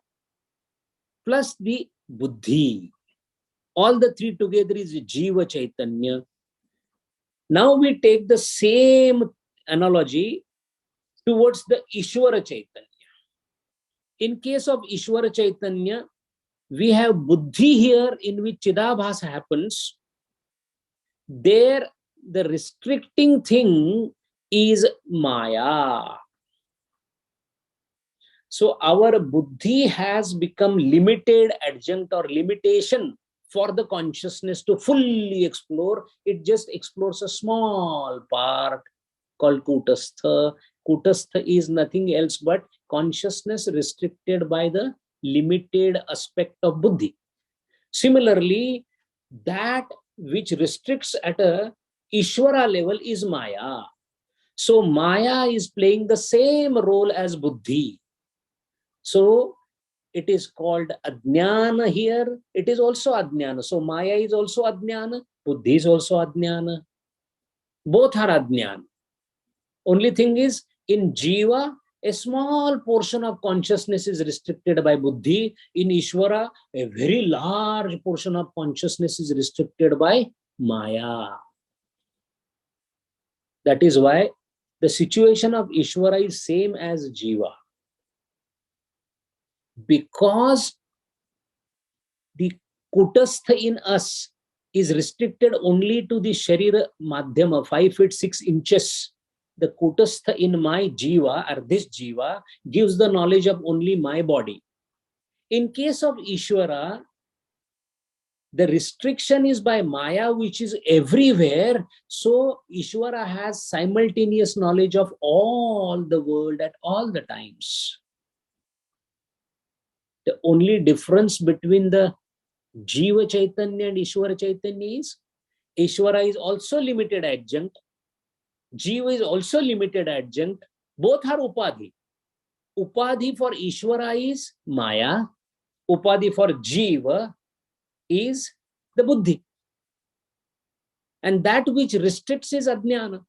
plus the Buddhi. All the three together is Jiva Chaitanya. Now we take the same analogy towards the Ishvara Chaitanya. In case of Ishvara Chaitanya, we have Buddhi here in which Chidabhasa happens. There, the restricting thing is Maya. So our Buddhi has become limited adjunct or limitation for the consciousness to fully explore. It just explores a small part called Kutastha. Kutastha is nothing else but consciousness restricted by the limited aspect of Buddhi. Similarly, that which restricts at a Ishvara level is Maya. So Maya is playing the same role as Buddhi. So it is called Adnyana here. It is also Adnyana. So Maya is also Adnyana. Buddhi is also Adnyana. Both are Adnyana. Only thing is, in Jiva, a small portion of consciousness is restricted by Buddhi. In Ishvara, a very large portion of consciousness is restricted by Maya. That is why the situation of Ishvara is same as Jiva. Because the Kutastha in us is restricted only to the Sharira Madhyama, 5 feet 6 inches. The Kutastha in my Jiva, or this Jiva, gives the knowledge of only my body. In case of Ishvara, the restriction is by Maya, which is everywhere. So Ishvara has simultaneous knowledge of all the world at all the times. The only difference between the Jiva Chaitanya and Ishvara Chaitanya is Ishvara is also limited adjunct. Jiva is also limited adjunct. Both are Upadhi. Upadhi for Ishvara is Maya. Upadhi for Jiva is the Buddhi. And that which restricts is Adnyana.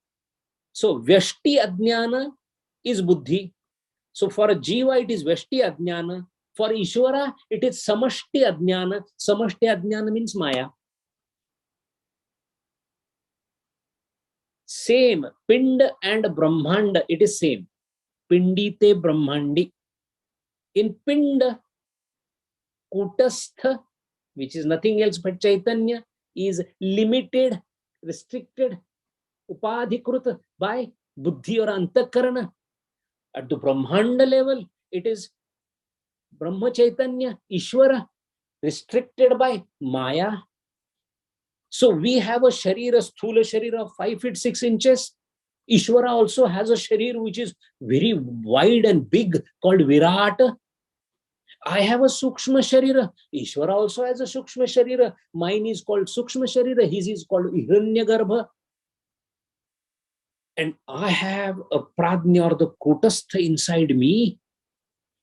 So Vyashti Adnyana is Buddhi. So for a Jiva, it is Vyashti Adnyana. For Ishvara, it is Samashti Adnyana. Samashti Adnyana means Maya. Same. Pind and Brahmanda, it is same. Pindite Brahmandi. In Pind, Kutastha, which is nothing else but Chaitanya, is limited, restricted, upadhikruta by Buddhi or Antakarana. At the Brahmanda level, it is Brahma Chaitanya, Ishvara, restricted by Maya. So we have a sharira, sthula sharira of 5 feet 6 inches. Ishvara also has a sharir which is very wide and big called Virat. I have a Sukshma Sharira. Ishvara also has a Sukshma Sharira. Mine is called Sukshma Sharira. His is called Hiranyagarbha. And I have a Prajna or the Kotastha inside me.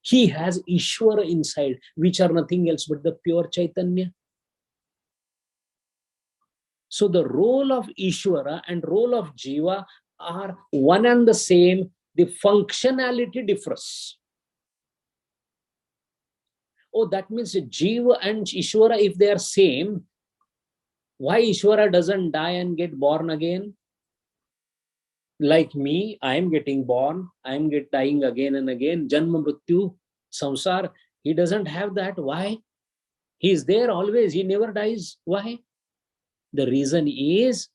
He has Ishvara inside, which are nothing else but the pure Chaitanya. So the role of Ishvara and role of Jiva are one and the same. The functionality differs. Oh, that means Jiva and Ishvara, if they are same, why Ishvara doesn't die and get born again? Like me, I am getting born, I am dying again and again. Janma Mrityu, Samsar, he doesn't have that. Why? He is there always, he never dies. Why? The reason is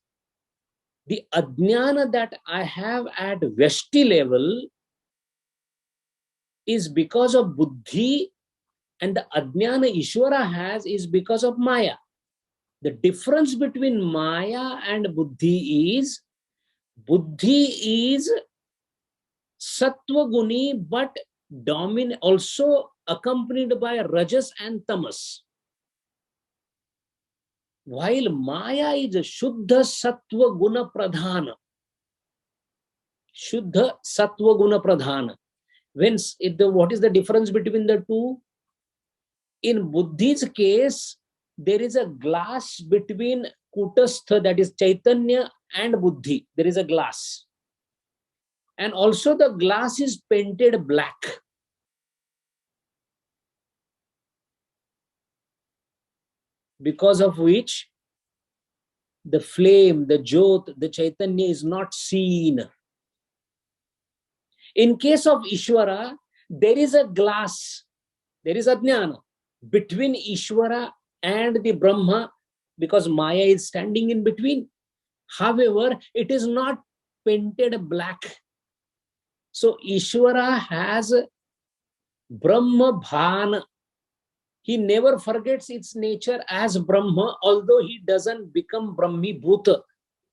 the ajnana that I have at Veshti level is because of buddhi, and the ajnana Ishvara has is because of Maya. The difference between Maya and buddhi is sattva guni, but also accompanied by Rajas and Tamas. While Maya is Shuddha Sattva Guna Pradhana. Shuddha Sattva Guna Pradhana. What is the difference between the two? In Buddhi's case, there is a glass between Kutastha, that is Chaitanya, and Buddhi. There is a glass. And also the glass is painted black. Because of which the flame, the jyot, the Chaitanya is not seen. In case of Ishvara, there is a glass, there is ajnana between Ishvara and the Brahma, because Maya is standing in between. However, it is not painted black. So Ishvara has Brahma Bhana. He never forgets its nature as Brahma, although he doesn't become Brahmi Bhuta.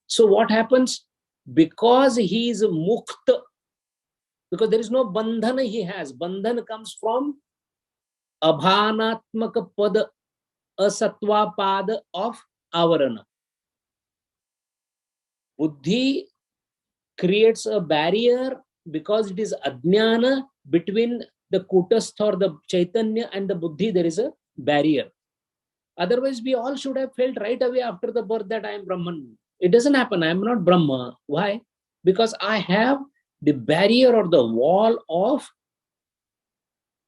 So what happens? Because he is Mukta, because there is no bandhana he has. Bandhan comes from Abhanatmaka Pada, Asatva Pada of Avarana. Buddhi creates a barrier because it is Ajnana between the Kutastha or the Chaitanya and the Buddhi. There is a barrier. Otherwise, we all should have felt right away after the birth that I am Brahman. It doesn't happen. I am not Brahma. Why? Because I have the barrier or the wall of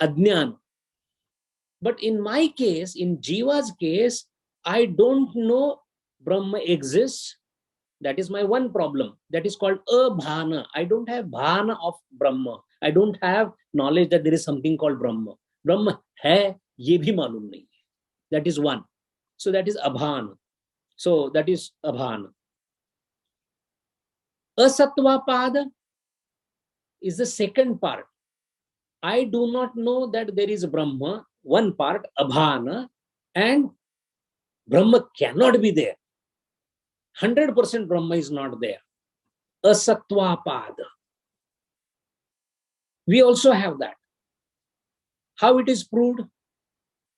Ajnana. But in my case, in Jiva's case, I don't know Brahma exists. That is my one problem. That is called abhana. I don't have bhana of Brahma. I don't have knowledge that there is something called Brahma. Brahma hai, ye bhi malum nahi. That is one. So that is abhana. So that is abhana. Asatva pada is the second part. I do not know that there is Brahma, one part, abhana, and Brahma cannot be there. 100% Brahma is not there. Asatva pada. We also have that. How it is proved?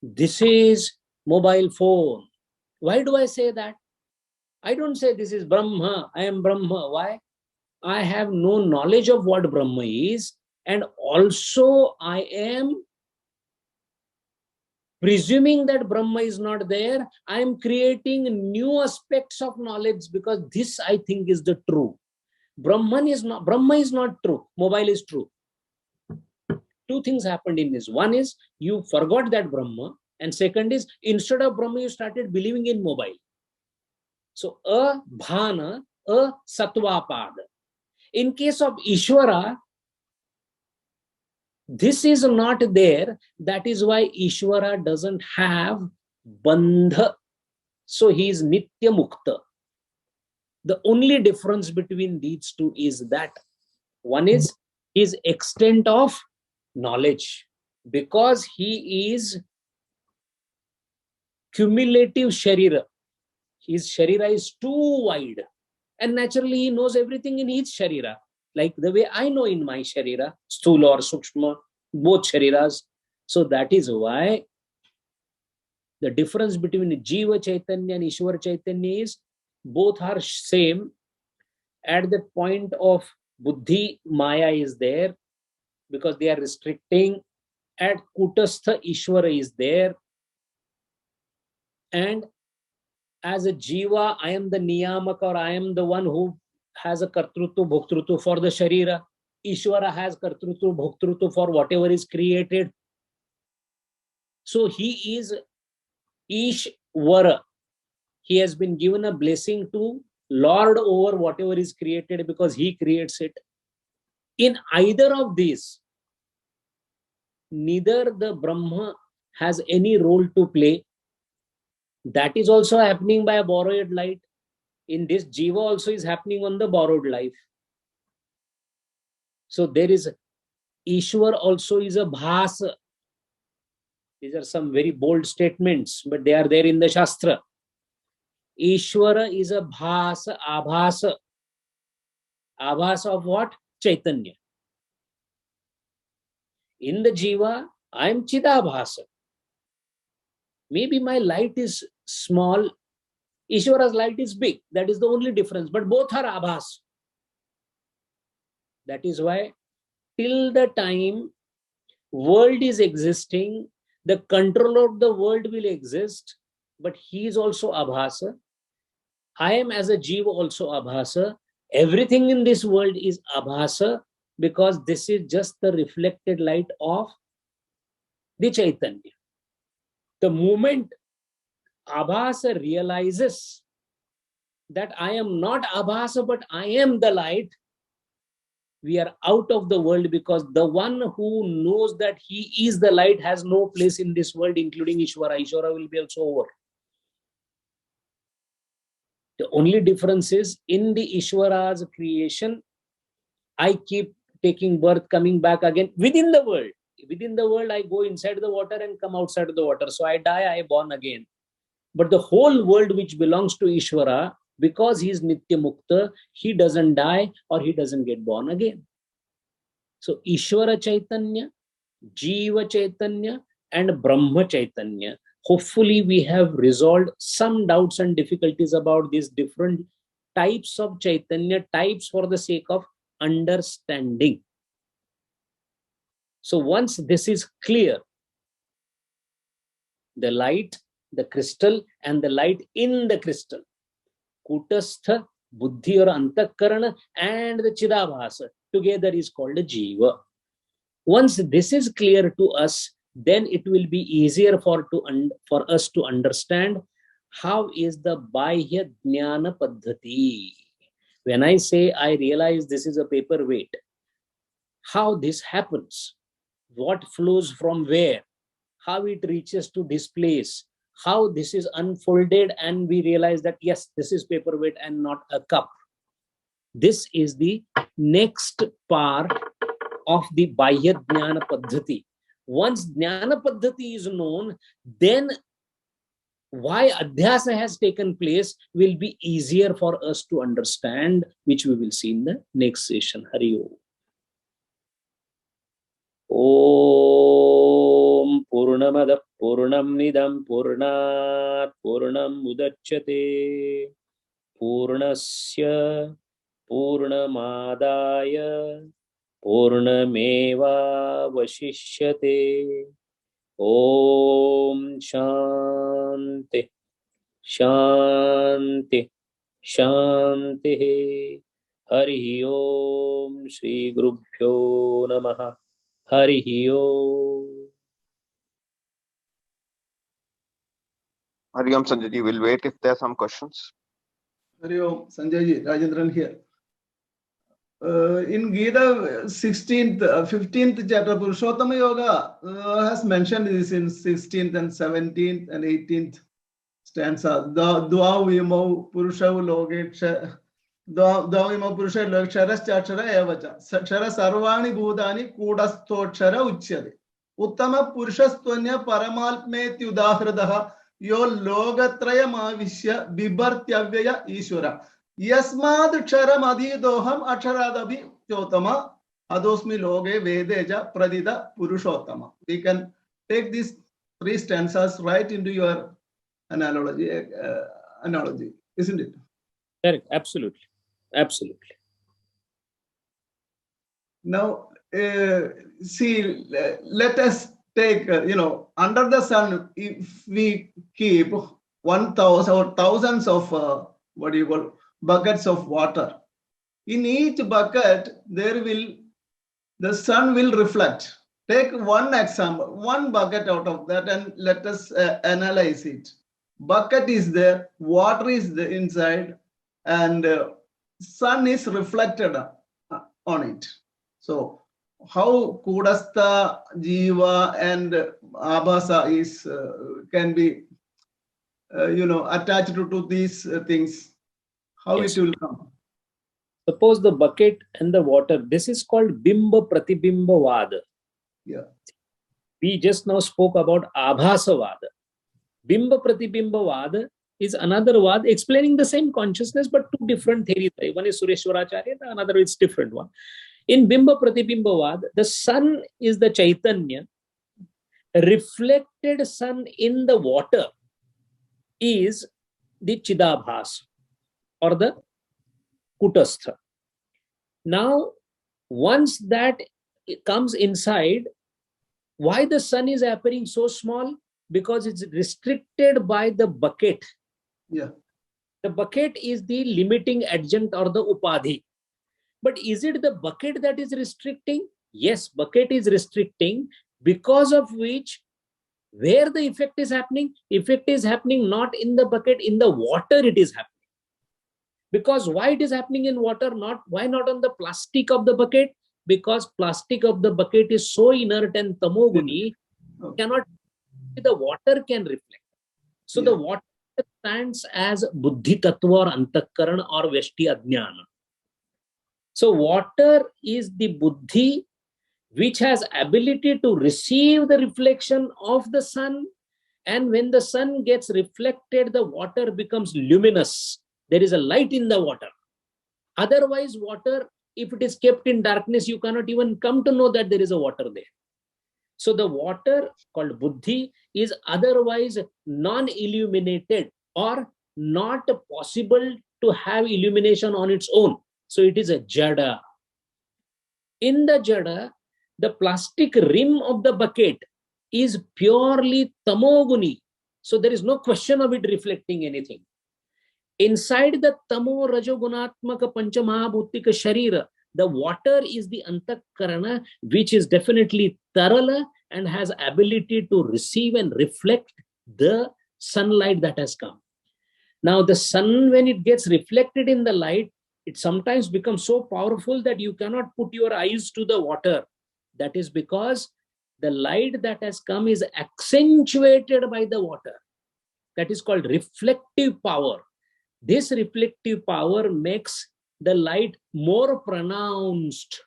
This is mobile phone. Why do I say that? I don't say this is Brahma, I am Brahma. Why? I have no knowledge of what Brahma is, and also I am presuming that Brahma is not there. I am creating new aspects of knowledge because this I think is the true. Brahma is not true. Mobile is true. Two things happened in this. One is you forgot that Brahma, and second is instead of Brahma you started believing in mobile. So a bhana, a sattvapada. In case of Ishvara, this is not there. That is why Ishvara doesn't have bandha. So he is nitya mukta. The only difference between these two is that one is his extent of knowledge, because he is cumulative sharira. His sharira is too wide. And naturally, he knows everything in his sharira. Like the way I know in my sharira, sthula or sukshma, both shariras. So that is why the difference between Jiva Chaitanya and Ishwar Chaitanya is both are same. At the point of Buddhi, Maya is there because they are restricting. At Kutastha, Ishwara is there. And as a Jiva, I am the Niyamak, or I am the one who has a Kartrutva, Bhoktrutva for the Sharira. Ishwara has Kartrutva, Bhoktrutva for whatever is created. So he is Ishwara. He has been given a blessing to lord over whatever is created because he creates it. In either of these, neither the Brahma has any role to play. That is also happening by a borrowed light. In this, Jiva also is happening on the borrowed life. So there is Ishwar also is a bhasa. These are some very bold statements, but they are there in the Shastra. Ishwara is a bhasa, abhasa. Abhasa of what? Chaitanya. In the Jiva, I am Chidabhasa. Maybe my light is small, Ishwara's light is big. That is the only difference. But both are abhas. That is why till the time world is existing, the controller of the world will exist, but he is also abhasa. I am as a jiva also abhasa. Everything in this world is abhasa because this is just the reflected light of the Chaitanya. The moment abhasa realizes that I am not abhasa but I am the light, we are out of the world, because the one who knows that he is the light has no place in this world, including Ishvara. Ishvara will be also over. The only difference is in the Ishvara's creation, I keep taking birth, coming back again within the world. Within the world, I go inside the water and come outside of the water. So I die, I born again. But the whole world which belongs to Ishvara, because he is Nitya Mukta, he doesn't die or he doesn't get born again. So Ishvara Chaitanya, Jiva Chaitanya and Brahma Chaitanya. Hopefully we have resolved some doubts and difficulties about these different types of Chaitanya, types for the sake of understanding. So once this is clear, the light, the crystal and the light in the crystal, Kutastha, Buddhi or Antakarana and the Chidabhasa together is called a Jiva. Once this is clear to us, then it will be easier for us to understand how is the Bahya Jnana Paddhati. When I say I realize this is a paperweight, how this happens, what flows from where, how it reaches to this place, how this is unfolded and we realize that yes, this is paperweight and not a cup. This is the next part of the Bahya Jnana Paddhati. Once Jnana Paddhati is known, then why Adhyasa has taken place will be easier for us to understand, which we will see in the next session. Hari Om. Om Purnamada Purnam Nidam Purnat Purnam Udachyate Purnasya Purnamadaya Purnameva Vashishyate. Om Shanti Shanti Shanti. Hari Om. Shri Gurubhyo Namaha. Hari Om. Hari Om, Sanjay ji. We'll wait if there are some questions. Hari Om, Sanjay ji, Rajendran here. In Gita 15th chapter, Purushottama Yoga has mentioned this in 16th and 17th and 18th stanza. Dvavimau Purushav Loge Dvavimau Purushav Loge Ksharaschachara Evacha Kshara Sarvani Bhudani Kudastotshara Uchyade Uttama Purushastvanya Paramalpmeti Udahradaha Yo logatrayam avishya bibartyavyaya Ishvara. Yasmad ksharam adidoham aksharadabi chotama adosmi loge vedeja pradida purushottama. We can take these three stanzas right into your analogy, isn't it? Correct. Absolutely. Absolutely. Now, see, let us take, under the sun, if we keep 1,000 or thousands of, buckets of water, in each bucket, the sun will reflect. Take one example, one bucket out of that, and let us analyze it. Bucket is there, water is the inside, and sun is reflected on it. So, how Kudastha, Jiva, and Abhasa is can be, attached to these things? How Yes. it will come? Suppose the bucket and the water. This is called Bimba Pratibimba Vada. Yeah. We just now spoke about Abhasa Vada. Bimba Pratibimba Vada is another Vada explaining the same consciousness, but two different theories. One is Sureshwaracharya, the another is different one. In Bimba Pratibimba Vada, the sun is the Chaitanya. Reflected sun in the water is the Chidabhas or the Kutastha. Now, once that comes inside, why the sun is appearing so small? Because it's restricted by the bucket. Yeah. The bucket is the limiting adjunct or the upadhi. But is it the bucket that is restricting? Yes, bucket is restricting, because of which, where the effect is happening? Effect is happening not in the bucket, in the water it is happening. Because why it is happening in water? Why not on the plastic of the bucket? Because plastic of the bucket is so inert and tamoguni, cannot, the water can reflect. So the water stands as buddhi tattva or antakarana or veshti ajnana. So water is the buddhi which has ability to receive the reflection of the sun, and when the sun gets reflected, the water becomes luminous. There is a light in the water. Otherwise, water, if it is kept in darkness, you cannot even come to know that there is a water there. So the water called buddhi is otherwise non-illuminated or not possible to have illumination on its own. So it is a jada. In the jada, the plastic rim of the bucket is purely tamoguni. So there is no question of it reflecting anything. Inside the tamo rajogunatmaka panchamahabhutika sharira, the water is the antakarana, which is definitely tarala and has ability to receive and reflect the sunlight that has come. Now the sun, when it gets reflected in the light, it sometimes becomes so powerful that you cannot put your eyes to the water. That is because the light that has come is accentuated by the water. That is called reflective power. This reflective power makes the light more pronounced.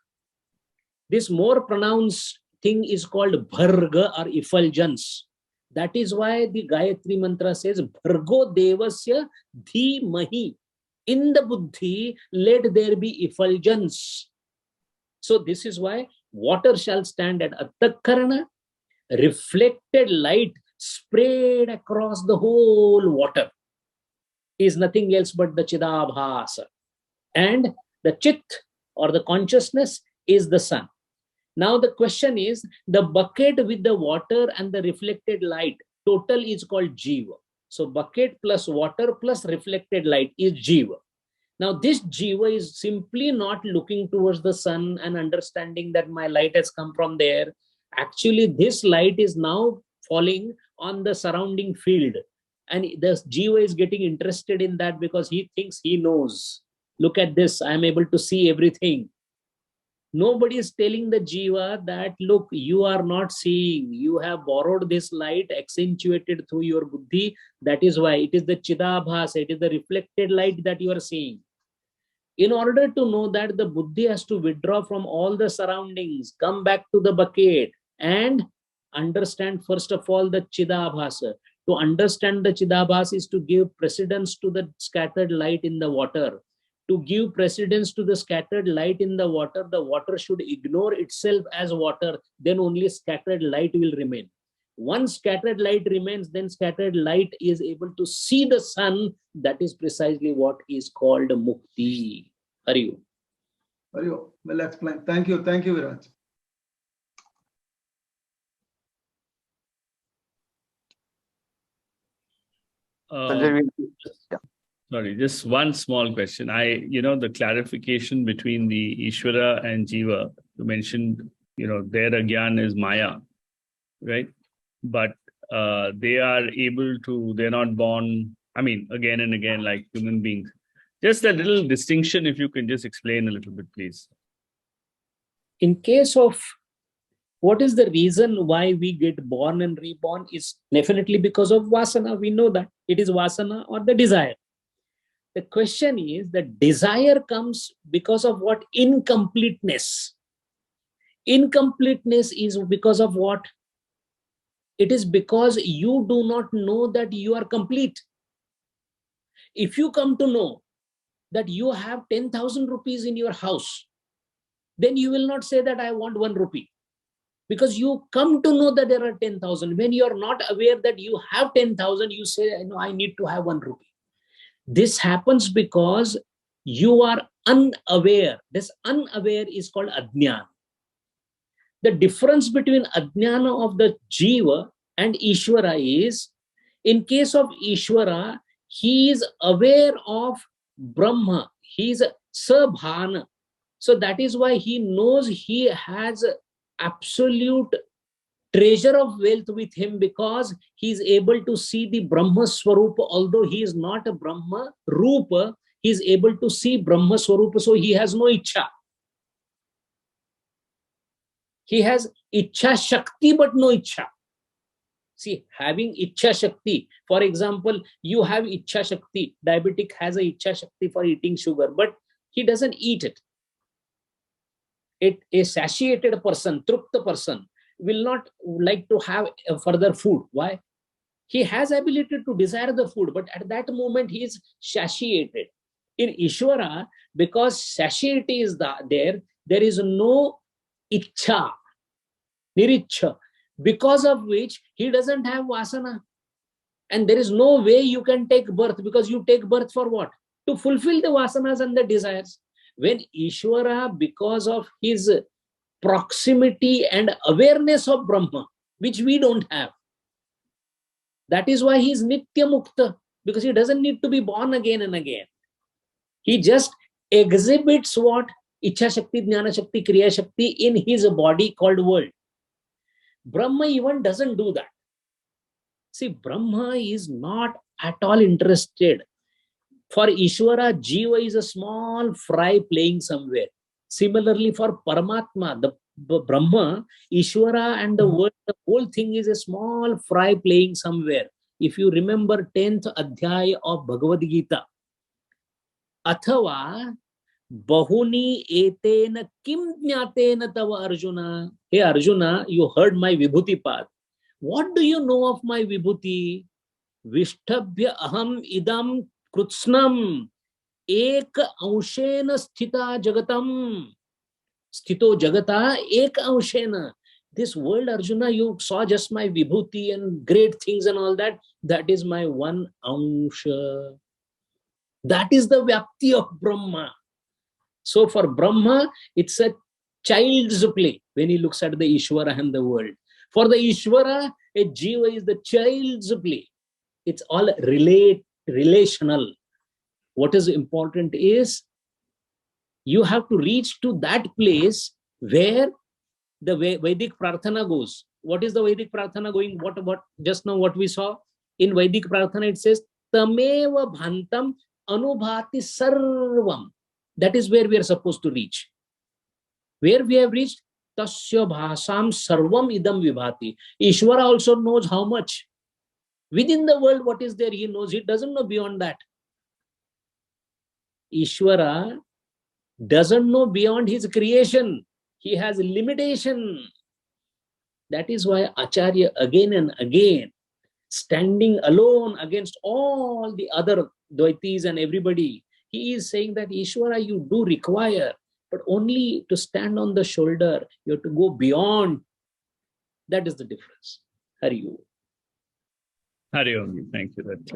This more pronounced thing is called bharga or effulgence. That is why the Gayatri mantra says, Bhargo devasya dhimahi. In the buddhi, let there be effulgence. So this is why water shall stand at Attakarana, reflected light sprayed across the whole water is nothing else but the Chidabhasa. And the Chit or the consciousness is the sun. Now the question is, the bucket with the water and the reflected light, total is called Jiva. So bucket plus water plus reflected light is Jiva. Now this Jiva is simply not looking towards the sun and understanding that my light has come from there. Actually, this light is now falling on the surrounding field. And the Jiva is getting interested in that because he thinks he knows. Look at this, I am able to see everything. Nobody is telling the Jiva that, look, you are not seeing. You have borrowed this light, accentuated through your buddhi. That is why it is the Chidabhasa, it is the reflected light that you are seeing. In order to know that, the buddhi has to withdraw from all the surroundings, come back to the bucket and understand first of all the Chidabhasa. To understand the Chidabhas is to give precedence to the scattered light in the water. To give precedence to the scattered light in the water should ignore itself as water, then only scattered light will remain. Once scattered light remains, then scattered light is able to see the sun. That is precisely what is called mukti. Hari Om. Hari Om. Well explained. Thank you, Viraj. Sanjay, yeah. Sorry, just one small question. The clarification between the Ishvara and Jiva, you mentioned, their agyan is Maya, right? But they're not born, again and again, like human beings. Just a little distinction, if you can just explain a little bit, please. In case of what is the reason why we get born and reborn is definitely because of vasana. We know that it is vasana or the desire. The question is the desire comes because of what? Incompleteness. Incompleteness is because of what? It is because you do not know that you are complete. If you come to know that you have 10,000 rupees in your house, then you will not say that I want 1 rupee. Because you come to know that there are 10,000. When you are not aware that you have 10,000, you say, no, I need to have 1 rupee. This happens because you are unaware. This unaware is called ajnana. The difference between ajnana of the jiva and Ishvara is, in case of Ishvara, he is aware of Brahma. He is sabhana. So that is why he knows he has absolute treasure of wealth with him, because he is able to see the Brahma Swarupa. Although he is not a Brahma Rupa, he is able to see Brahma Swarupa, so he has no Ichha. He has Ichha Shakti but no Ichha. See, having Ichha Shakti, for example, you have Ichha Shakti, diabetic has a Ichha Shakti for eating sugar, but he doesn't eat it. A satiated person, trupta person, will not like to have further food. Why? He has ability to desire the food, but at that moment he is satiated. In Ishvara, because satiety is there is no Ichha, Nirichha, because of which he doesn't have vasana. And there is no way you can take birth, because you take birth for what? To fulfill the vasanas and the desires. When Ishvara, because of his proximity and awareness of Brahma, which we don't have, that is why he is Nitya Mukta, because he doesn't need to be born again and again. He just exhibits what? Ichha Shakti, Jnana Shakti, Kriya Shakti in his body called world. Brahma even doesn't do that. See, Brahma is not at all interested. For Ishvara, Jiva is a small fry playing somewhere. Similarly, for Paramatma, the Brahma, Ishvara and the world, the whole thing is a small fry playing somewhere. If you remember 10th Adhyaya of Bhagavad Gita, Athava Bahuni etena kim jnatena tava Arjuna. Hey Arjuna, you heard my Vibhuti path. What do you know of my Vibhuti? Vishtabhya aham idam krutsnam ek anshena sthita jagatam. Sthito jagata ek anshena. This world, Arjuna, you saw just my Vibhuti and great things and all that. That is my 1 ansha. That is the Vyapti of Brahma. So for Brahma, it's a child's play when he looks at the Ishvara and the world. For the Ishvara, a Jiva is the child's play. It's all relational. What is important is you have to reach to that place where the Vedic Prarthana goes. What is the Vedic Prarthana going? What just now what we saw? In Vedic Prarthana it says, Tameva Bhantam Anubhati Sarvam. That is where we are supposed to reach. Where we have reached, Tasya Bhasam Sarvam Idam Vibhati. Ishvara also knows how much. Within the world, what is there, he knows. He doesn't know beyond that. Ishvara doesn't know beyond his creation. He has limitation. That is why Acharya again and again standing alone against all the other Dvaitis and everybody. He is saying that Ishvara, you do require, but only to stand on the shoulder. You have to go beyond. That is the difference. Hari Om. Hari Om. Thank you. That's